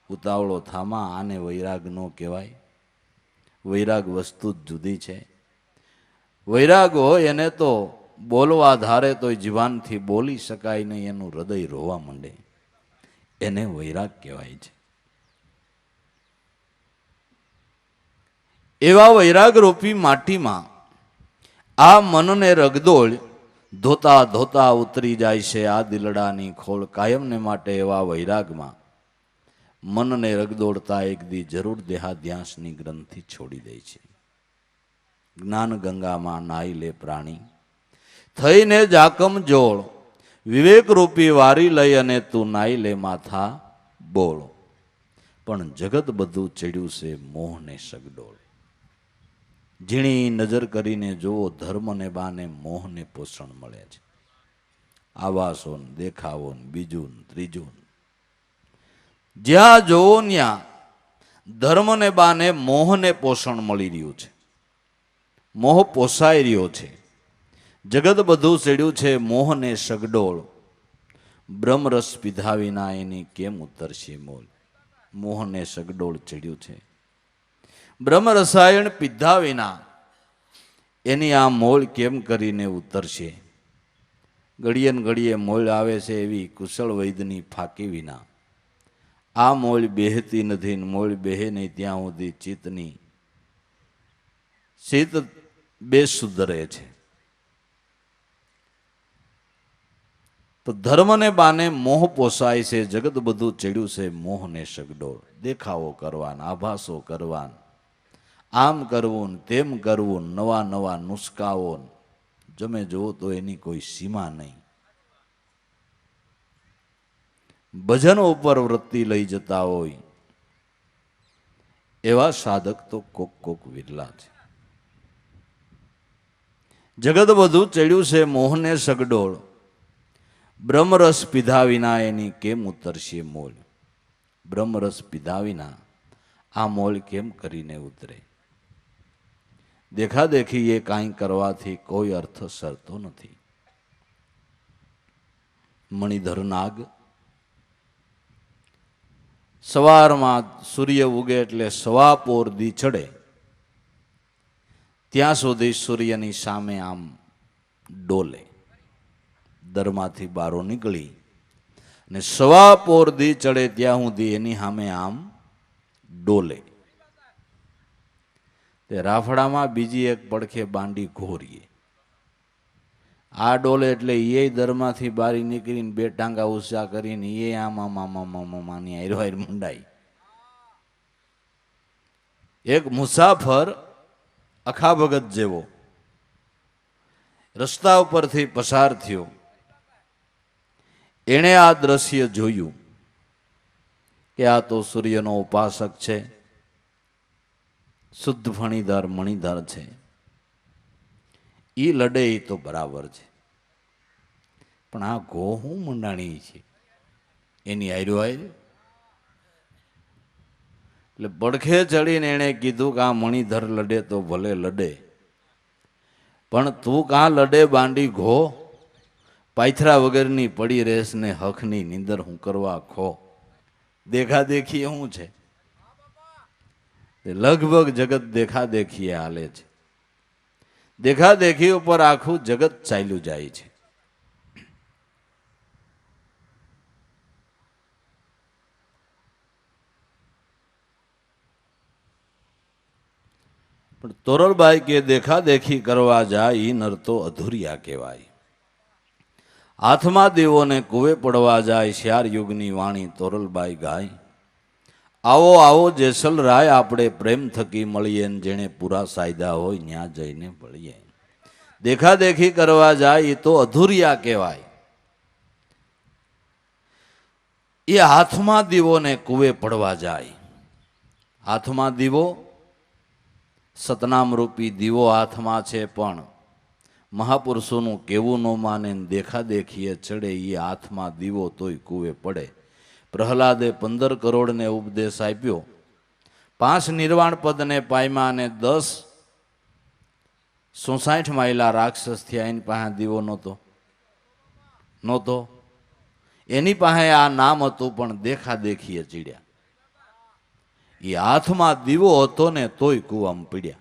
[SPEAKER 1] ઉતાવળો થામા. આને વૈરાગ ન કહેવાય. વૈરાગ વસ્તુ જ જુદી છે. વૈરાગ હોય એને તો બોલવા ધારે તોય જીવાનથી બોલી શકાય નહીં, એનું હૃદય રોવા માંડે, એને વૈરાગ કહેવાય છે. એવા વૈરાગ રૂપી માટીમાં આ મનને રગદોળ ધોતા ધોતા ઉતરી જાય છે આ દિલડાની ખોળ. કાયમને માટે એવા વૈરાગમાં મનને રગદોળતા એક દી જરૂર દેહાધ્યાસની ગ્રંથિ છોડી દે છે. જ્ઞાન ગંગામાં નાઈ લે પ્રાણી થઈને જાકમ જોળ. વિવેક રૂપી વારી લઈ અને તું નાઈ લે માથા બોળ. પણ જગત બધું ચડ્યું છે મોહને સગડોળ. ઝીણી નજર કરીને જુઓ, ધર્મને બાને મોહને પોષણ મળે છે. આવાસો ને દેખાવો ને બીજું ને ત્રીજું. જ્યાં જોવો ત્યાં ધર્મને બાને મોહને પોષણ મળી રહ્યું છે. મોહ પોસાઈ રહ્યો છે. જગત બધું ચડ્યું છે મોહને સગડોળ. બ્રહ્મરસ પીધા વિના એની કેમ ઉતરશે મોલ. મોહને સગડોળ ચડ્યું છે. બ્રહ્મ રસાયણ પીધા વિના એની આ મોળ કેમ કરીને ઉતરશે. ઘડીએ ને ઘડીએ મોળ આવે છે એવી કુશળ વૈદની ફાંકી વિના આ મોળ બેહતી નથી. મોળ બેહે નહીં ત્યાં સુધી ચિત્તની ચિત્ત બેશુદ્ધ રહે છે. તો ધર્મને બાને મોહ પોસાય છે, જગત બધું ચડ્યું છે મોહને સગડોળ. દેખાવો કરવાન, આભાસો કરવાન, આમ કરવું તેમ કરવું, નવા નવા નુસ્ખાઓ, જમે જોવો તો એની કોઈ સીમા નહીં. ભજન ઉપર વૃત્તિ લઈ જતા હોય એવા સાધક તો કોક કોક વિરલા છે. જગત બધું ચડ્યું છે મોહને સગડોળ, બ્રહ્મરસ પીધા વિના એની કેમ ઉતરશે મોલ. બ્રહ્મરસ પીધા વિના આ મોલ કેમ કરીને ઉતરે? દેખાદેખી એ કાંઈ કરવાથી કોઈ અર્થ સરતો નથી. મણિધર નાગ સવારમાં સૂર્ય ઉગે એટલે સવા પોર દી ચડે ત્યાં સુધી સૂર્યની સામે આમ ડોલે. દરમાંથી બારો નીકળી ને સવા પોર દી ચડે ત્યાં સુધી એની સામે આમ ડોલે. તે રાફડામાં બીજી એક પડખે બાંડી ઘોરીએ. આ ડોલે એટલે એ દરમાંથી બારી નીકળીને બે ટાંગા ઊંચા કરીને એ આમ આમ આમ આમ આમ આની હારો હાર મુંડાઈ. એક મુસાફર અખા ભગત જેવો રસ્તા ઉપરથી પસાર થયો. એણે આ દ્રશ્ય જોયું કે આ તો સૂર્યનો ઉપાસક છે, શુદ્ધ ફણીધર મણિધર છે, ઈ લડે એ તો બરાબર છે, પણ આ ગો હું મંડાણી છે એની હાર્યો હાર. એટલે પડખે ચડીને એણે કીધું કે આ મણિધર લડે તો ભલે લડે, પણ તું કાં લડે બાંડી ઘો, પાયથરા વગરની પડી રેસ ને હકની નીંદર હું કરવા ખો. દેખાદેખી શું છે? લગભગ જગત દેખાદેખીએ હાલે છે. દેખાદેખી ઉપર આખું જગત ચાલ્યું જાય છે. પણ તોરલબાઈ કે દેખાદેખી કરવા જાય ઈ નર તો અધૂરિયા કહેવાય. હાથમાં દેવોને કુવે પડવા જાય શ્યાર યુગની વાણી તોરલબાઈ ગાય. આવો આવો જેસલ રાય આપણે પ્રેમ થકી મળીએ, જેણે પૂરા સાયદા હોય ન્યા જઈને ભળીએ. દેખાદેખી કરવા જાય એ તો અધૂરિયા કહેવાય. એ હાથમાં દીવોને કુવે પડવા જાય. હાથમાં દીવો સતનામ રૂપી દીવો હાથમાં છે, પણ મહાપુરુષોનું કેવું ન માને, દેખાદેખીએ ચડે એ હાથમાં દીવો તોય કુવે પડે. પ્રહલાદે 15 કરોડને ઉપદેશ આપ્યો, 5 નિર્વાણ પદને પામ્યા અને 10 65 માયલા રાક્ષસ થયા. એની પાસે દીવો નહોતો. એની પાસે આ નામ હતું, પણ દેખાદેખીએ ચડ્યા. એ હાથમાં દીવો હતો ને તોય કૂવામાં પડ્યા.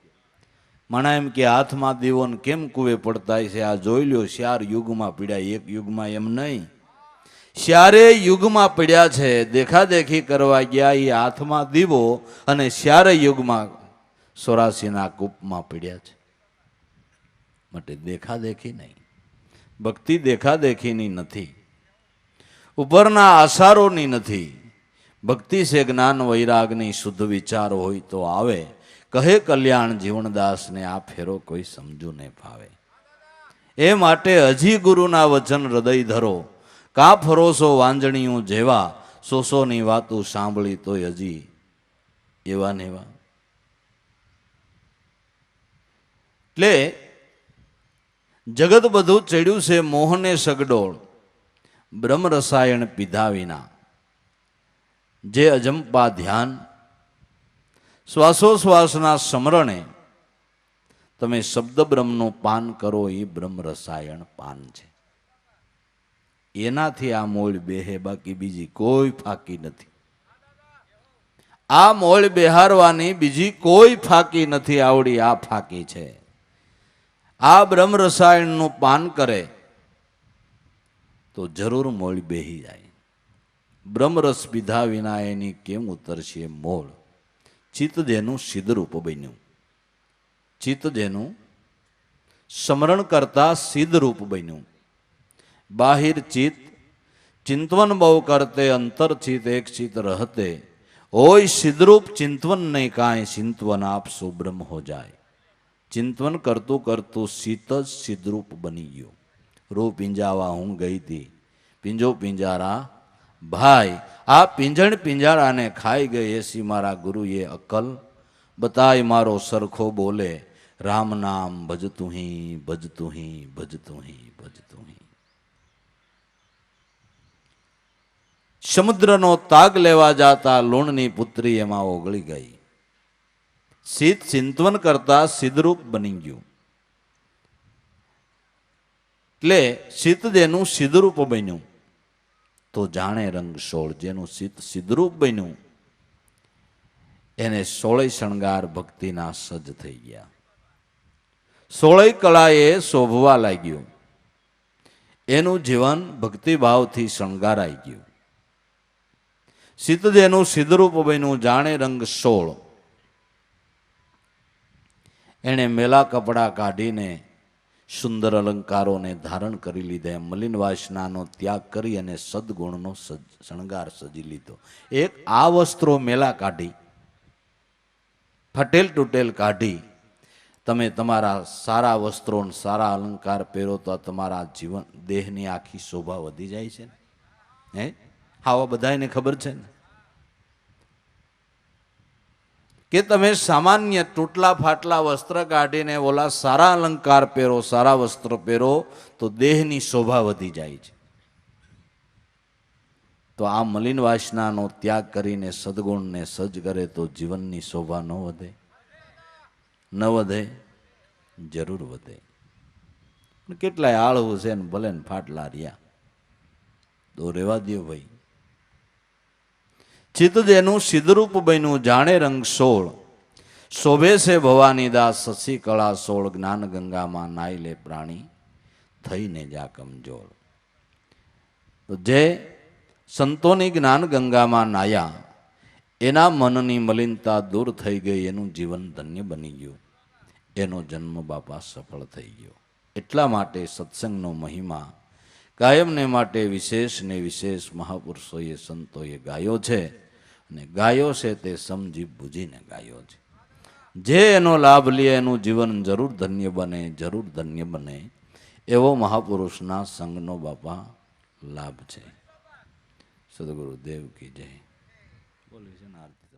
[SPEAKER 1] માણા એમ કે હાથમાં દીવોને કેમ કુવે પડતા છે? આ જોઈ લ્યો, 4 યુગમાં પડ્યા, એક યુગમાં એમ નહીં, 4 યુગમાં પડ્યા છે. દેખાદેખી કરવા ગયા એ હાથમાં દીવો અને 4 યુગમાં 84ના કૂપમાં પડ્યા છે. માટે દેખાદેખી નહીં, ભક્તિ દેખાદેખીની નથી, ઉપરના આસારોની નથી. ભક્તિ છે જ્ઞાન વૈરાગની, શુદ્ધ વિચાર હોય તો આવે. કહે કલ્યાણ જીવનદાસને આ ફેરો કોઈ સમજુ ને ફાવે. એ માટે હજી ગુરુના વચન હૃદય ધરો, કા ફરોસો વાંજણીયું જેવા, સોસોની વાતું સાંભળી તોય હજી એવા ને એવા. એટલે જગત બધું ચડ્યું છે મોહને સગડોળ, બ્રહ્મ રસાયણ પીધા વિના. જે અજંપા ધ્યાન શ્વાસોશ્વાસના સમરણે તમે શબ્દ બ્રહ્મનું પાન કરો, એ બ્રહ્મ રસાયણ પાન છે. એનાથી આ મોળ બેહે, બાકી બીજી કોઈ ફાકી નથી. આ મોળ બેહારવાની બીજી કોઈ ફાકી નથી આવડી, આ ફાકી છે. આ બ્રહ્મ રસાયણનું પાન કરે તો જરૂર મોળ બેહી જાય. બ્રહ્મરસ પીધા વિના એની કેમ ઉતરશે મોળ. ચિત્ત જેનું સિદ્ધરૂપ બન્યું, ચિત્ત જેનું સ્મરણ કરતા સિદ્ધરૂપ બન્યું. બાહિર ચિત્ત चिंतवन बहु करते अंतर चित एक चित रहते ओय सिद्रूप चिंतवन नहीं कांई चिंतवन आप सुब्रह्म हो जाए। चिंतवन करतु करतु शीत ज सिद्रूप बनी गयो। रूप पिंजावा हूँ गई थी पिंजो पिंजारा भाई आ पिंजण पिंजारा ने खाई गए ऐसी मारा गुरु ये अकल बताई मारो सरखो बोले राम नाम भजतु ही भजतु ही भजतु ही भजतु ही। समुद्रनो ताग लेवा जाता लूणनी पुत्री एमां ओगળી गई। शीत चिंतवन करता सिद्धरूप बनी गયું એટલે शीत જેનું સિદ્ધરૂપ બન્યું તો જાણે રંગ સોળ જેનું शीत સિદ્ધરૂપ બન્યું એને સોળે શણગાર ભક્તિના સજ્જ થઈ ગયા। સોળે કળાએ શોભવા લાગ્યું એનું જીવન ભક્તિભાવથી શણગારાઈ ગયું। शीत જેનું સિદ્ધરૂપ બન્યું જાણે રંગ સોળ एणे मेला कपड़ा काढ़ीने सुंदर अलंकारों ने धारण करी लीधा। मलिन वासनानो त्याग करी अने सद्गुणनो शणगार सजी लीधो। एक आ वस्त्रो मेला काढ़ी फटेल टूटेल काढ़ी तमे तमारा सारा वस्त्रों सारा अलंकार पहेरो तो तमारा जीवन देहनी आखी शोभा वधी जाय छे ने। आवा बधाने खबर छे ने कि तमे सामान्य टूटला फाटला वस्त्र काढ़ीने ओला सारा अलंकार पहेरो सारा वस्त्र पहेरो तो देहनी शोभा वधी जाय छे। तो आ मलिन वासनानो त्याग करीने सद्गुणने सज्ज करे तो जीवननी शोभा न वधे न वधे जरूर वधे। કેટલાય આળવું છે ને ભલે ને ફાટલા રહ્યા તો રેવા દ્યો ભાઈ। चित जेनु सिद्धरूप बन्यु जाने रंग सोल शोभे से भवानी दास शशि कला सोल ज्ञान गंगा में नाई ले प्राणी थई ने जा कमजोर। तो जे संतोनी ज्ञान गंगा में नाया एना मननी मलिनता दूर थई गई एनु जीवन धन्य बनी गयु एनो जन्म बापा सफल थई गयो। एटला माटे सत्संगनो महिमा कायम ने माटे विशेष ने विशेष महापुरुषोए संतोए गायो छे ने गायो छे ते समझी बूझीने गायो छे। जे एनो लाभ ले एनु जीवन जरूर धन्य बने जरूर धन्य बने एवो महापुरुषना संगनो बापा लाभ छे। सद्गुरु देव की जय। बोली छे ने आरती।